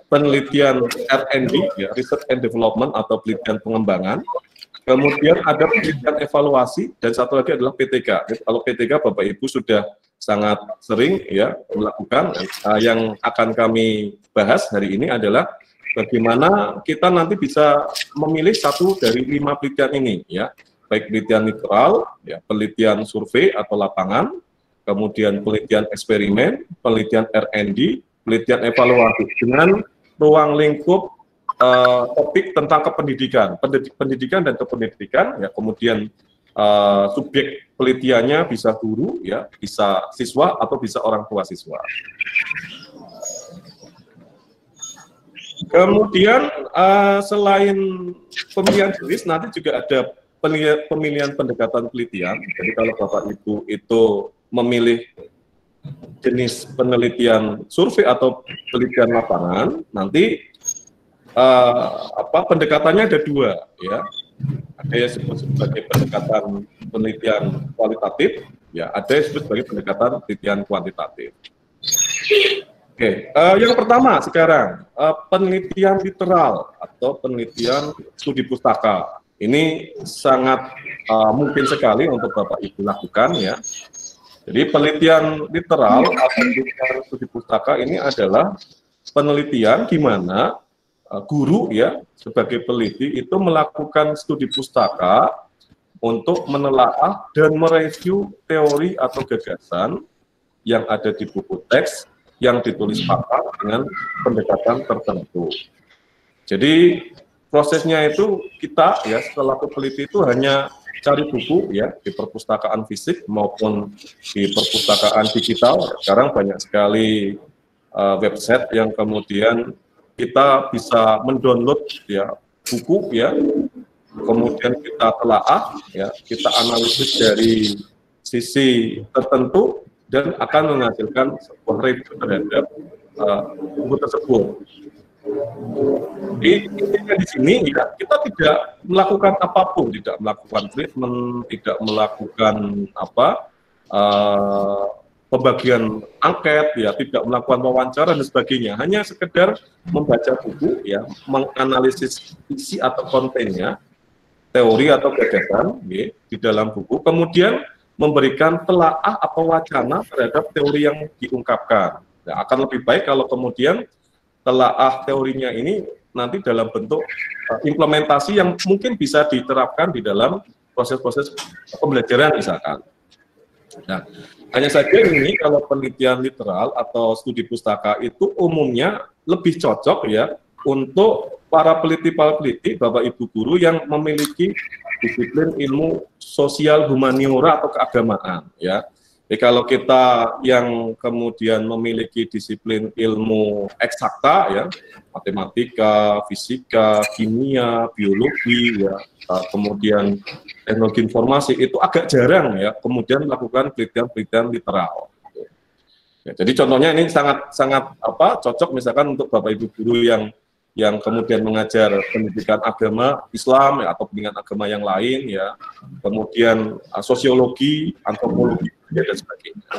B: penelitian R&D, ya, research and development atau penelitian pengembangan, kemudian ada penelitian evaluasi, dan satu lagi adalah PTK. Jadi, kalau PTK Bapak Ibu sudah sangat sering, ya, melakukan. Yang akan kami bahas hari ini adalah bagaimana kita nanti bisa memilih satu dari 5 penelitian ini, ya, baik penelitian literal, ya, penelitian survei atau lapangan, kemudian penelitian eksperimen, penelitian R&D, penelitian evaluasi dengan ruang lingkup topik tentang kependidikan, pendidikan dan kependidikan, ya, kemudian subjek penelitiannya bisa guru, ya, bisa siswa atau bisa orang tua siswa. Kemudian selain pemilihan jenis, nanti juga ada pemilihan pendekatan penelitian. Jadi kalau Bapak Ibu itu memilih jenis penelitian survei atau penelitian lapangan, nanti pendekatannya ada 2, ya. Ada yang disebut sebagai pendekatan penelitian kualitatif, ya, ada yang disebut sebagai pendekatan penelitian kuantitatif. Oke, yang pertama sekarang penelitian literal atau penelitian studi pustaka. Ini sangat mungkin sekali untuk Bapak Ibu lakukan, ya. Jadi penelitian literal atau penelitian studi pustaka ini adalah penelitian di mana guru, ya, sebagai peneliti itu melakukan studi pustaka untuk menelaah dan mereview teori atau gagasan yang ada di buku teks yang ditulis pakar dengan pendekatan tertentu. Jadi prosesnya itu kita, ya, selaku peneliti itu hanya cari buku, ya, di perpustakaan fisik maupun di perpustakaan digital. Sekarang banyak sekali website yang kemudian kita bisa mendownload, ya, buku, ya, kemudian kita telaah, ya, kita analisis dari sisi tertentu dan akan menghasilkan sebuah review terhadap buku tersebut. Intinya di sini, ya, kita tidak melakukan apapun, tidak melakukan treatment, tidak melakukan pembagian angket, ya, tidak melakukan wawancara dan sebagainya, hanya sekedar membaca buku, ya, menganalisis isi atau kontennya, teori atau gagasan, ya, di dalam buku, kemudian memberikan telaah atau wacana terhadap teori yang diungkapkan. Nah, akan lebih baik kalau kemudian telaah teorinya ini nanti dalam bentuk implementasi yang mungkin bisa diterapkan di dalam proses-proses pembelajaran misalkan. Nah, hanya saja ini kalau penelitian literal atau studi pustaka itu umumnya lebih cocok, ya, untuk para peneliti, Bapak Ibu guru yang memiliki disiplin ilmu sosial humaniora atau keagamaan, ya. Jadi kalau kita yang kemudian memiliki disiplin ilmu eksakta, ya, matematika, fisika, kimia, biologi, ya, kemudian teknologi informasi, itu agak jarang, ya, kemudian melakukan penelitian literal. Ya, jadi contohnya ini sangat cocok misalkan untuk Bapak Ibu guru yang kemudian mengajar pendidikan agama Islam, ya, atau pendidikan agama yang lain, ya, kemudian sosiologi, antropologi, ya, dan sebagainya.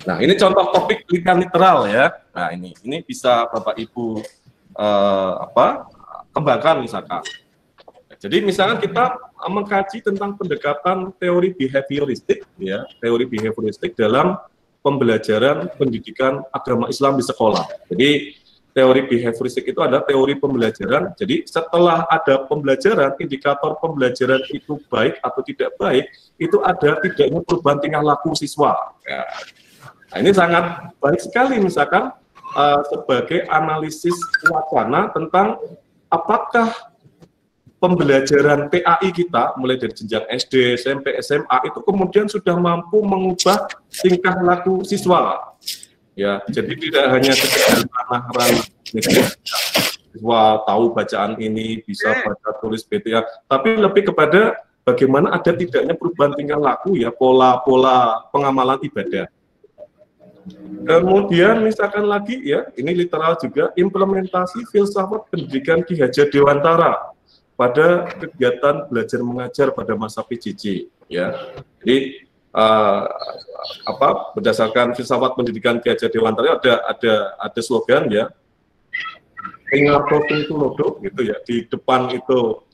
B: Nah, ini contoh topik penelitian literal, ya. Nah, ini bisa Bapak Ibu kembangkan misalkan. Jadi misalkan kita mengkaji tentang pendekatan teori behavioristik, ya, teori behavioristik dalam pembelajaran pendidikan agama Islam di sekolah. Jadi teori behavioristik itu ada teori pembelajaran. Jadi setelah ada pembelajaran, indikator pembelajaran itu baik atau tidak baik, itu ada tidaknya perubahan tingkah laku siswa. Ya. Nah, ini sangat baik sekali misalkan sebagai analisis wacana tentang apakah pembelajaran PAI kita mulai dari jenjang SD, SMP, SMA itu kemudian sudah mampu mengubah tingkah laku siswa. Ya, jadi tidak hanya sekedar ranah-ranah siswa tahu bacaan ini, bisa baca tulis BTA, tapi lebih kepada bagaimana ada tidaknya perubahan tingkah laku ya, pola-pola pengamalan ibadah. Kemudian misalkan lagi ya, ini literal juga, implementasi filsafat pendidikan Ki Hajar Dewantara pada kegiatan belajar mengajar pada masa PJJ ya. Jadi berdasarkan filsafat pendidikan Ki Hajar Dewantara ada slogan ya, Ingarto Tulodo gitu ya, di depan itu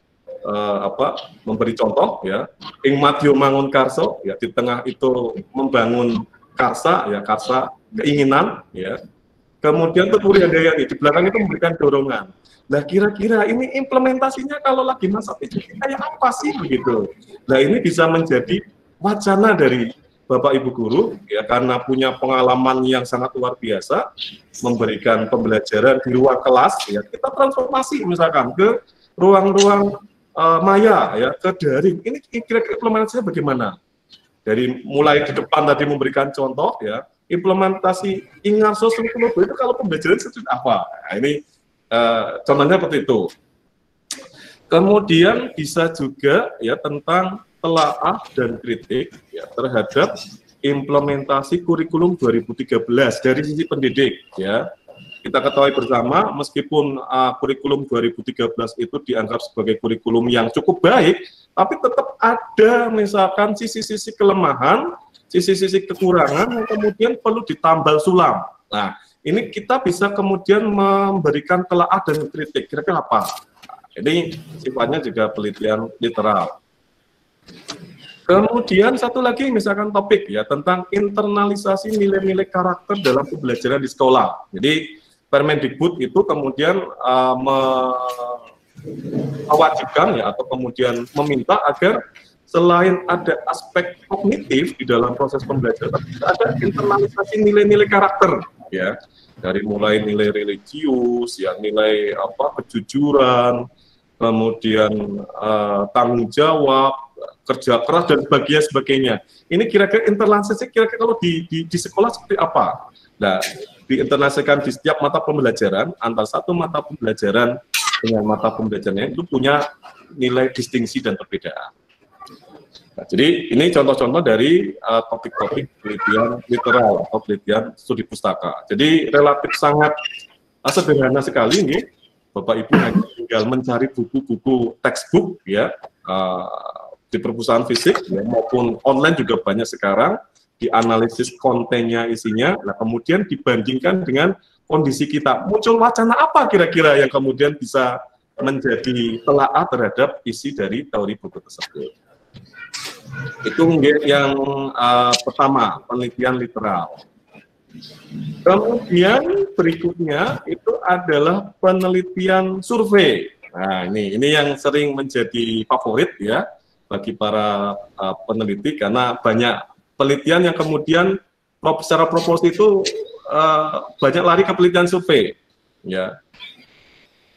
B: memberi contoh ya, ing madyo mangun karso ya, di tengah itu membangun karsa ya, karsa keinginan ya, kemudian tuturi handayangi, di belakang itu memberikan dorongan. Nah, kira-kira ini implementasinya kalau lagi masa PJJ kayak apa sih begitu? Nah, ini bisa menjadi wacana dari Bapak Ibu guru ya, karena punya pengalaman yang sangat luar biasa memberikan pembelajaran di ruang kelas ya, kita transformasi misalkan ke ruang-ruang maya ya, ke daring. Ini kira-kira implementasinya bagaimana? Dari mulai di depan tadi memberikan contoh ya, implementasi Ingarso Tulodo itu kalau pembelajaran seperti apa? Nah, ini contohnya seperti itu. Kemudian bisa juga ya tentang telaah dan kritik ya, terhadap implementasi kurikulum 2013 dari sisi pendidik ya. Kita ketahui bersama meskipun kurikulum 2013 itu dianggap sebagai kurikulum yang cukup baik, tapi tetap ada misalkan sisi-sisi kelemahan, sisi-sisi kekurangan yang kemudian perlu ditambal sulam. Nah, ini kita bisa kemudian memberikan telaah dan kritik. Kira-kira apa? Ini sifatnya juga penelitian literal. Kemudian satu lagi misalkan topik ya tentang internalisasi nilai-nilai karakter dalam pembelajaran di sekolah. Jadi Permendikbud itu kemudian mewajibkan ya, atau kemudian meminta agar selain ada aspek kognitif di dalam proses pembelajaran, ada internalisasi nilai-nilai karakter ya, dari mulai nilai religius ya, nilai kejujuran, kemudian tanggung jawab, kerja keras dan sebagainya. Ini kira-kira internalisasi kira-kira kalau di sekolah seperti apa? Nah, diinternalisasikan di setiap mata pembelajaran, antara satu mata pembelajaran dengan mata pembelajarannya itu punya nilai distingsi dan perbedaan. Nah, jadi ini contoh-contoh dari topik-topik penelitian literal atau penelitian studi pustaka. Jadi relatif sangat sederhana sekali nih, Bapak Ibu hanya tinggal mencari buku-buku textbook ya, di perpustakaan fisik ya, maupun online juga banyak sekarang, dianalisis kontennya, isinya, nah kemudian dibandingkan dengan kondisi kita, muncul wacana apa kira-kira yang kemudian bisa menjadi telaah terhadap isi dari teori buku tersebut. Itu yang pertama, penelitian literal. Kemudian berikutnya itu adalah penelitian survei. Nah, ini yang sering menjadi favorit ya bagi para peneliti, karena banyak penelitian yang kemudian secara proporsi itu banyak lari ke penelitian survei. Ya,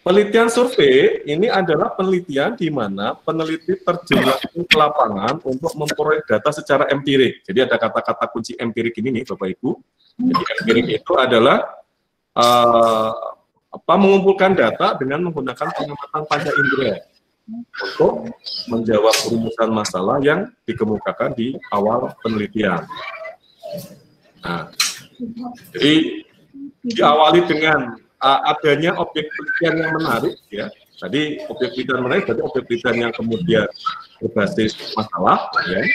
B: penelitian survei ini adalah penelitian di mana peneliti terjun ke lapangan untuk memperoleh data secara empirik. Jadi ada kata-kata kunci empirik ini nih, Bapak Ibu. Jadi empirik itu adalah mengumpulkan data dengan menggunakan pengamatan panca indera untuk menjawab rumusan masalah yang dikemukakan di awal penelitian. Nah, jadi diawali dengan adanya objek penelitian yang menarik ya. Tadi objek penelitian menarik berarti objek penelitian yang kemudian berbasis masalah ya.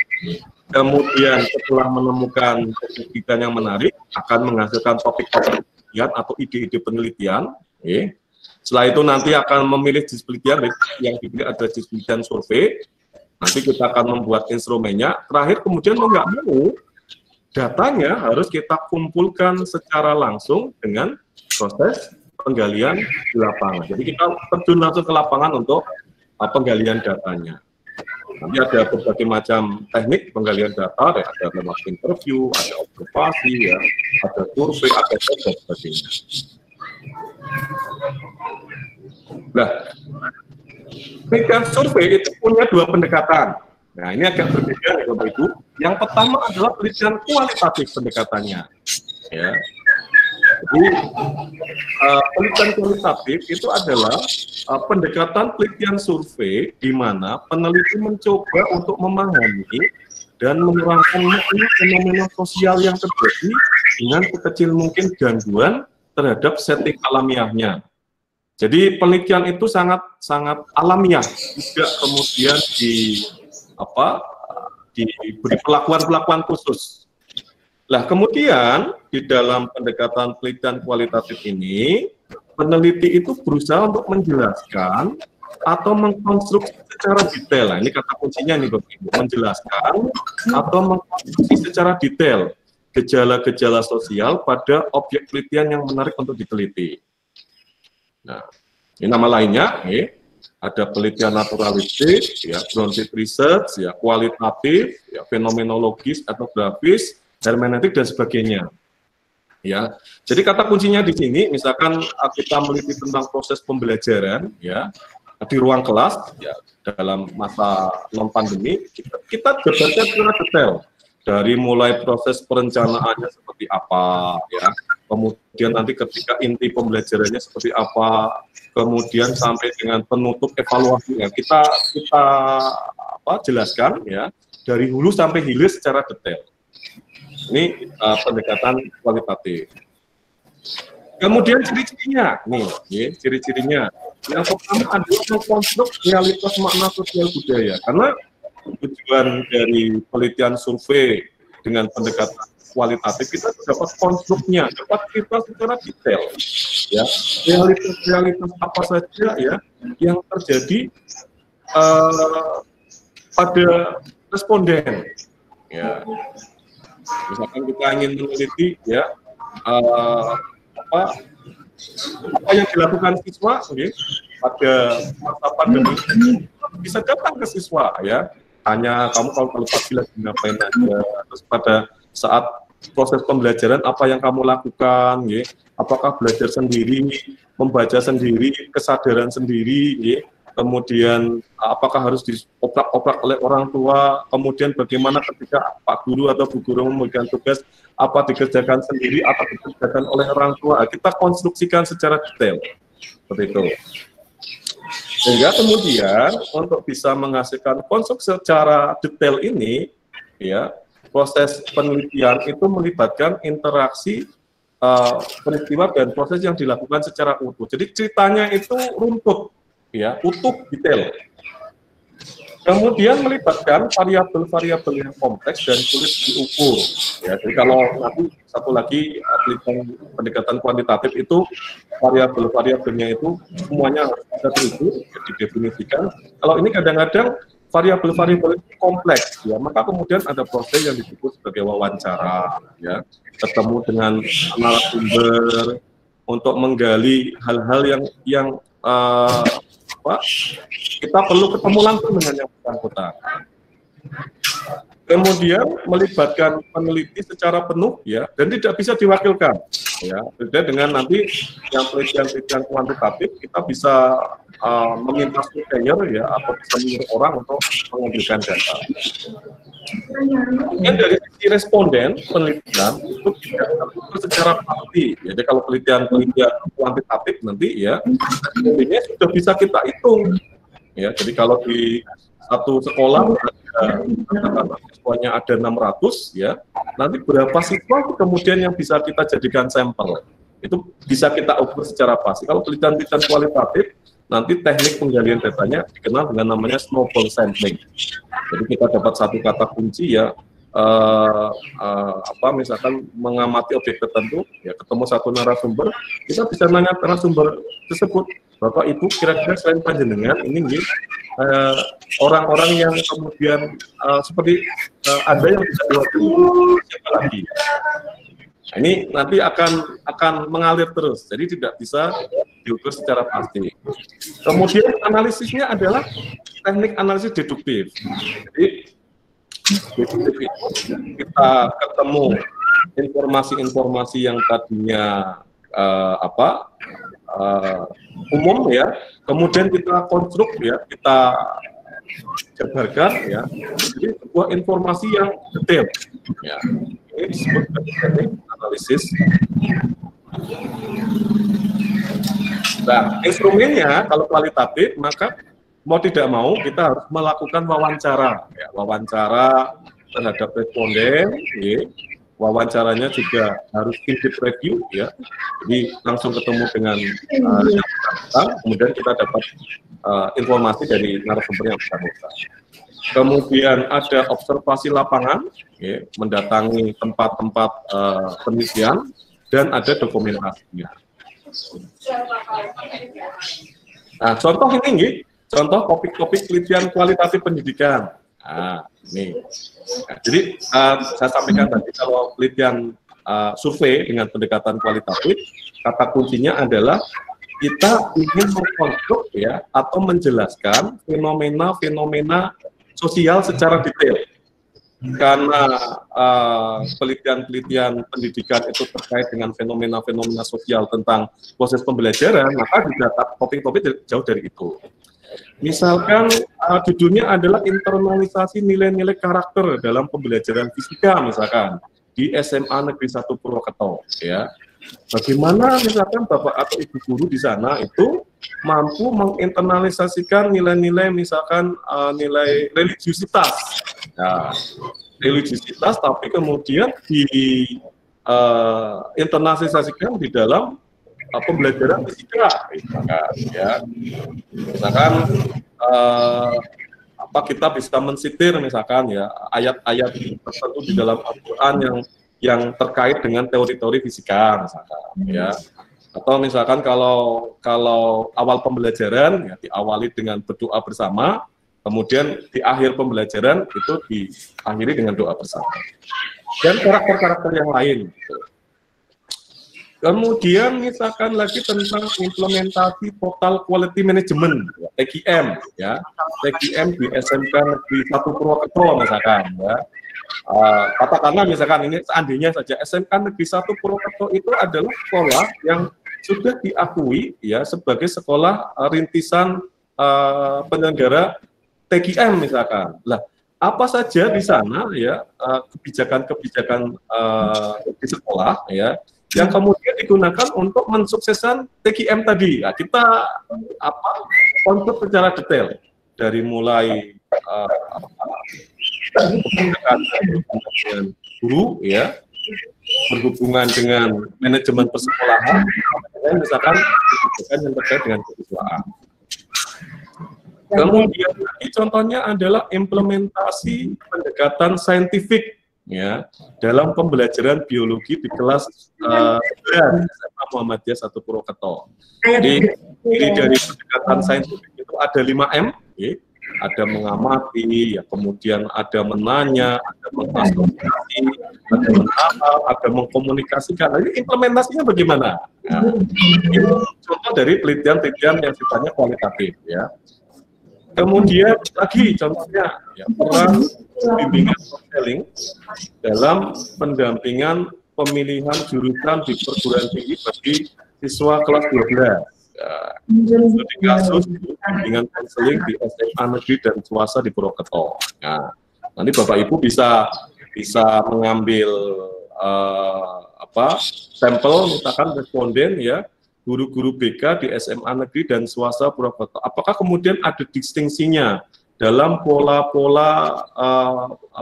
B: Kemudian setelah menemukan objek penelitian yang menarik akan menghasilkan topik-topik penelitian atau ide-ide penelitian. Okay. Setelah itu nanti akan memilih jenis penelitian, yang dipilih ada jenis penelitian survei. Nanti kita akan membuat instrumennya. Terakhir kemudian mau nggak mau, datanya harus kita kumpulkan secara langsung dengan proses penggalian di lapangan. Jadi kita terjun langsung ke lapangan untuk penggalian datanya. Nanti ada berbagai macam teknik penggalian data, ada memang interview, ada observasi, ya, ada survei, ada dan sebagainya. Nah, penelitian survei itu punya dua pendekatan. Nah, ini agak berbeda ya Bapak Ibu. Yang pertama adalah penelitian kualitatif pendekatannya. Ya. Jadi penelitian kualitatif itu adalah pendekatan penelitian survei di mana peneliti mencoba untuk memahami dan menerangkan fenomena sosial yang terjadi dengan sekecil mungkin gangguan terhadap setting alamiahnya. Jadi penelitian itu sangat alamiah, tidak kemudian diberi perlakuan khusus. Lah kemudian di dalam pendekatan penelitian kualitatif ini, peneliti itu berusaha untuk menjelaskan atau mengkonstruksi secara detail. Nah, ini kata kuncinya nih Bapak Ibu, menjelaskan atau mengkonstruksi secara detail gejala-gejala sosial pada objek penelitian yang menarik untuk diteliti. Nah, ini nama lainnya, ada penelitian naturalistik, ya, grounded research, ya, kualitatif, ya, fenomenologis, etnografis, hermeneutik dan sebagainya. Ya, jadi kata kuncinya di sini, misalkan kita meneliti tentang proses pembelajaran, ya, di ruang kelas, ya, dalam masa non pandemi, kita jabarkan secara detail. Dari mulai proses perencanaannya seperti apa, ya, kemudian nanti ketika inti pembelajarannya seperti apa, kemudian sampai dengan penutup evaluasinya kita jelaskan ya dari hulu sampai hilir secara detail. Ini pendekatan kualitatif. Kemudian ciri-cirinya, nih, ya, ciri-cirinya. Yang pertama adalah mengkonstruk realitas makna sosial budaya, karena tujuan dari penelitian survei dengan pendekatan kualitatif kita dapat konstruknya, dapat kita secara detail, ya, realitas apa saja ya yang terjadi pada responden, ya. Misalkan kita ingin meneliti ya apa yang dilakukan siswa, okay, pada masa pandemi bisa datang ke siswa ya. Hanya kamu kalau pagi lagi ngapain aja, terus pada saat proses pembelajaran apa yang kamu lakukan, ya? Apakah belajar sendiri, membaca sendiri, kesadaran sendiri, ya? Kemudian apakah harus dioprak-oprak oleh orang tua, kemudian bagaimana ketika Pak Guru atau Bu Guru memberikan tugas, apa dikerjakan sendiri atau dikerjakan oleh orang tua, kita konstruksikan secara detail, seperti itu. Sehingga kemudian untuk bisa menghasilkan konstruksi secara detail ini, ya, proses penelitian itu melibatkan interaksi peristiwa dan proses yang dilakukan secara utuh. Jadi ceritanya itu runtut, ya, utuh, detail. Kemudian melibatkan variabel-variabel yang kompleks dan sulit diukur. Ya, jadi kalau nanti satu lagi pendekatan kuantitatif itu variabel-variabelnya itu semuanya harus bisa terukur, ya, didefinisikan. Kalau ini kadang-kadang variabel-variabel kompleks, ya, maka kemudian ada proses yang disebut sebagai wawancara, ya, ketemu dengan narasumber untuk menggali hal-hal yang kita perlu ketemu langsung dengan yang bersangkutan. Kemudian melibatkan peneliti secara penuh, ya, dan tidak bisa diwakilkan, ya. Beda dengan nanti yang penelitian kuantitatif, kita bisa meminta surveyor, ya, atau bisa menyuruh orang untuk mengambilkan data. Kemudian dari sisi responden penelitian itu tidak terukur secara pasti. Jadi kalau penelitian kuantitatif nanti, ya, respondennya sudah bisa kita hitung. Ya, jadi kalau di satu sekolah siswanya ada 600, ya, nanti berapa siswa kemudian yang bisa kita jadikan sampel, itu bisa kita ukur secara pasti. Kalau penelitian kualitatif, nanti teknik penggalian datanya dikenal dengan namanya snowball sampling. Jadi kita dapat satu kata kunci, ya, misalkan mengamati objek tertentu, ya, ketemu satu narasumber, kita bisa nanya narasumber tersebut, Bapak Ibu kira-kira selain panjenengan ini orang-orang yang kemudian seperti ada yang bisa diwakili siapa lagi. Nah, ini nanti akan mengalir terus, jadi tidak bisa diukur secara pasti. Kemudian analisisnya adalah teknik analisis deduktif. Jadi deduktif itu kita ketemu informasi-informasi yang tadinya umum ya, kemudian kita konstruk ya, kita jabarkan ya, jadi sebuah informasi yang detail ya. Ini disebut sebagai analisis. Nah, instrumennya kalau kualitatif maka mau tidak mau kita harus melakukan wawancara ya, wawancara terhadap responden ya. Wawancaranya juga harus in-depth review ya, jadi langsung ketemu dengan kemudian kita dapat informasi dari narasumber yang bersangkutan. Kemudian ada observasi lapangan, ya, mendatangi tempat-tempat penelitian, dan ada dokumentasinya. Nah, contoh ini, contoh topik-topik penelitian kualitatif pendidikan. Nah, ini. Nah, jadi saya sampaikan tadi kalau penelitian survei dengan pendekatan kualitatif, kata kuncinya adalah kita ingin mengkonstruk ya atau menjelaskan fenomena-fenomena sosial secara detail. Karena penelitian-penelitian pendidikan itu terkait dengan fenomena-fenomena sosial tentang proses pembelajaran, maka di data topik-topik jauh dari itu. Misalkan judulnya adalah internalisasi nilai-nilai karakter dalam pembelajaran fisika misalkan di SMA Negeri 1 Purwokerto ya. Bagaimana misalkan Bapak atau Ibu guru di sana itu mampu menginternalisasikan nilai-nilai misalkan nilai religiusitas. Nah, religiusitas tapi kemudian di internalisasikan di dalam pembelajaran fisika, misalkan, ya. Misalkan kita bisa mensitir misalkan ya ayat-ayat tertentu di dalam Al-Quran yang terkait dengan teori-teori fisika, misalkan, ya. Atau misalkan kalau awal pembelajaran ya diawali dengan berdoa bersama, kemudian di akhir pembelajaran itu diakhiri dengan doa bersama. Dan karakter-karakter yang lain. Gitu. Kemudian misalkan lagi tentang implementasi Total Quality Management, TQM, ya, TQM di SMK Negeri 1 Purwokerto misalkan, ya. Katakanlah misalkan ini seandainya saja SMK Negeri 1 Purwokerto itu adalah sekolah yang sudah diakui ya sebagai sekolah rintisan penyelenggara TQM misalkan. Lah, apa saja di sana ya kebijakan-kebijakan di sekolah ya yang kemudian digunakan untuk mensukseskan TQM tadi. Nah, kita konsep secara detail dari mulai dengan guru ya, berhubungan dengan manajemen persekolahan, dan misalkan kebijakan yang terkait dengan kesiswaan. Kemudian lagi contohnya adalah implementasi pendekatan saintifik ya dalam pembelajaran biologi di kelas 11 SMA Muhammadiyah 1 Purwokerto. Jadi dari pendekatan saintifik itu ada 5M, ya. Ada mengamati, ya, kemudian ada menanya, ada mengasosiasi, ada menghafal, ada mengkomunikasikan. Nah, ini implementasinya bagaimana? Nah, itu contoh dari penelitian-penelitian yang sifatnya kualitatif, ya. Kemudian lagi contohnya ya, peran bimbingan counseling dalam pendampingan pemilihan jurusan di perguruan tinggi bagi siswa kelas 12. Ya, studi kasus bimbingan counseling di SMA Negeri dan Swasta di Purwokerto. Nah, nanti Bapak Ibu bisa mengambil sampel misalkan responden ya. Guru-guru BK di SMA Negeri dan Swasta Purwokerto. Apakah kemudian ada distingsinya dalam pola-pola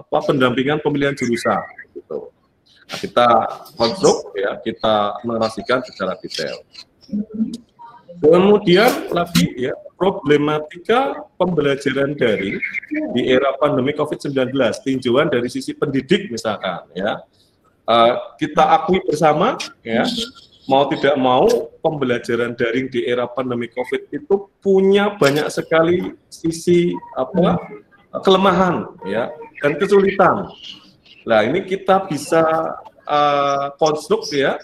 B: pendampingan pemilihan jurusan? Gitu. Nah, kita konstruk, ya, kita narasikan secara detail. Kemudian lagi, ya, problematika pembelajaran daring di era pandemi COVID-19, tinjauan dari sisi pendidik misalkan, ya, kita akui bersama, ya. Mau tidak mau, pembelajaran daring di era pandemi COVID itu punya banyak sekali sisi kelemahan ya dan kesulitan. Nah, ini kita bisa konstruk ya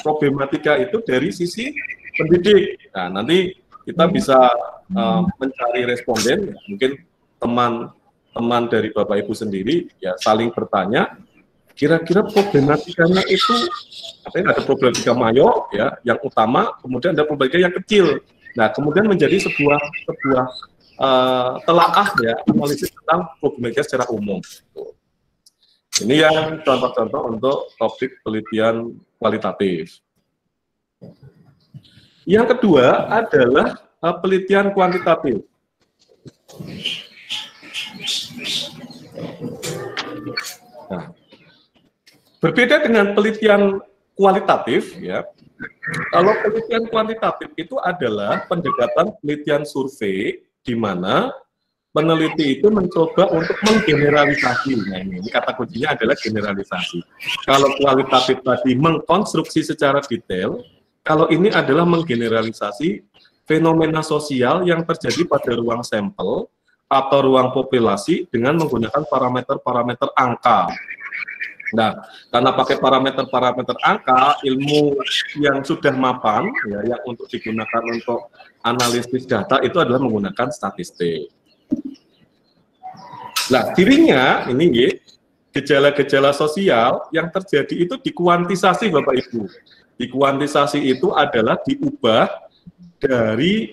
B: problematika itu dari sisi pendidik. Nah, nanti kita bisa mencari responden, mungkin teman-teman dari Bapak Ibu sendiri ya saling bertanya. kira-kira problematikanya itu ada problematika mayo ya yang utama, kemudian ada problematika yang kecil. Nah, kemudian menjadi sebuah telaah ya analisis tentang problematika secara umum. Ini yang contoh-contoh untuk topik penelitian kualitatif. Yang kedua adalah penelitian kuantitatif. Nah, berbeda dengan penelitian kualitatif, ya. Kalau penelitian kuantitatif itu adalah pendekatan penelitian survei, di mana peneliti itu mencoba untuk menggeneralisasi. Nah, ini kata kuncinya adalah generalisasi. Kalau kualitatif tadi mengkonstruksi secara detail, kalau ini adalah menggeneralisasi fenomena sosial yang terjadi pada ruang sampel atau ruang populasi dengan menggunakan parameter-parameter angka. Nah, karena pakai parameter-parameter angka, ilmu yang sudah mapan, ya, yang untuk digunakan untuk analisis data itu adalah menggunakan statistik. Nah, cirinya ini ya, gejala-gejala sosial yang terjadi itu dikuantisasi, Bapak Ibu. Dikuantisasi itu adalah diubah dari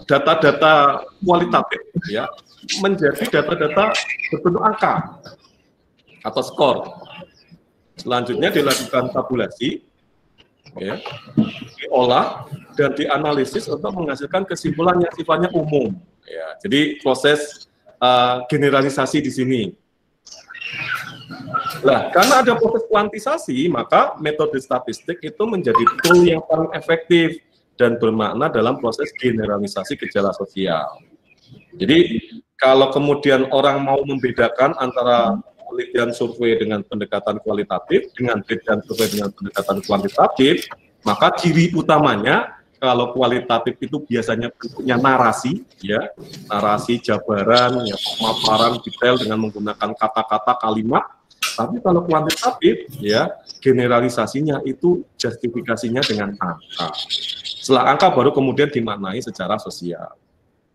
B: data-data kualitatif, ya, menjadi data-data berbentuk angka atau skor. Selanjutnya dilakukan tabulasi, ya, diolah dan dianalisis untuk menghasilkan kesimpulan yang sifatnya umum. Ya, jadi proses generalisasi di sini. Nah, karena ada proses kuantisasi, maka metode statistik itu menjadi tool yang paling efektif dan bermakna dalam proses generalisasi gejala sosial. Jadi, kalau kemudian orang mau membedakan antara penelitian survei dengan pendekatan kualitatif, dengan penelitian survei dengan pendekatan kuantitatif, maka ciri utamanya, kalau kualitatif itu biasanya bentuknya narasi, ya, narasi, jabaran, ya, pemaparan detail dengan menggunakan kata-kata, kalimat. Tapi kalau kuantitatif, ya, generalisasinya itu justifikasinya dengan angka. Setelah angka baru kemudian dimaknai secara sosial.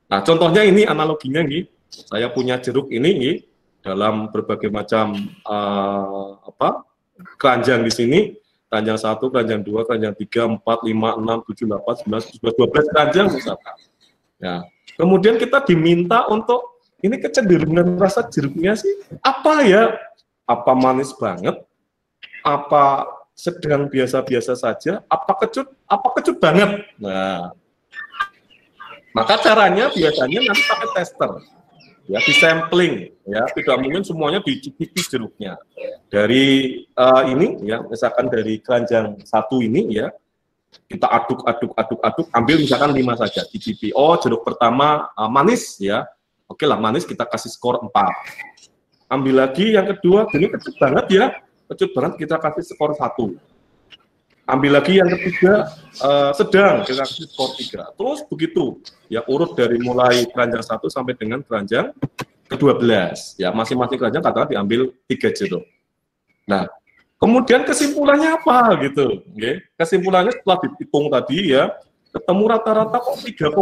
B: Nah, contohnya ini analoginya nih, saya punya jeruk ini nih, dalam berbagai macam keranjang di sini, keranjang 1, keranjang 2, keranjang 3, 4, 5, 6, 7, 8, 9, 10, 12 keranjang misalkan. Ya, kemudian kita diminta untuk ini kecenderungan rasa jeruknya sih apa ya? Apa manis banget? Apa sedang biasa-biasa saja? Apa kecut banget? Nah, maka caranya biasanya nanti pakai tester, ya, di sampling, ya, tidak mungkin semuanya dicicipi jeruknya. Dari ini, ya, misalkan dari keranjang 1 ini, ya, kita aduk, ambil misalkan 5 saja, cicipi. Oh, jeruk pertama manis, ya, oke lah manis, kita kasih skor 4. Ambil lagi yang kedua, ini kecut banget ya, kita kasih skor 1. Ambil lagi yang ketiga, sedang, kita kasih skor 3. Terus begitu, ya, urut dari mulai keranjang 1 sampai dengan keranjang ke-12. Ya, masing-masing keranjang katakan diambil 3 jeruk. Nah, kemudian kesimpulannya apa gitu? Okay. Kesimpulannya setelah dihitung tadi, ya, ketemu rata-rata kok 3,5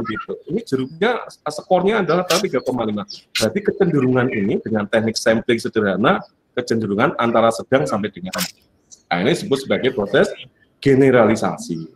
B: gitu. Ini jeruknya skornya adalah 3,5. Berarti kecenderungan ini dengan teknik sampling sederhana, kecenderungan antara sedang sampai dengan. Nah, ini disebut sebagai proses generalisasi.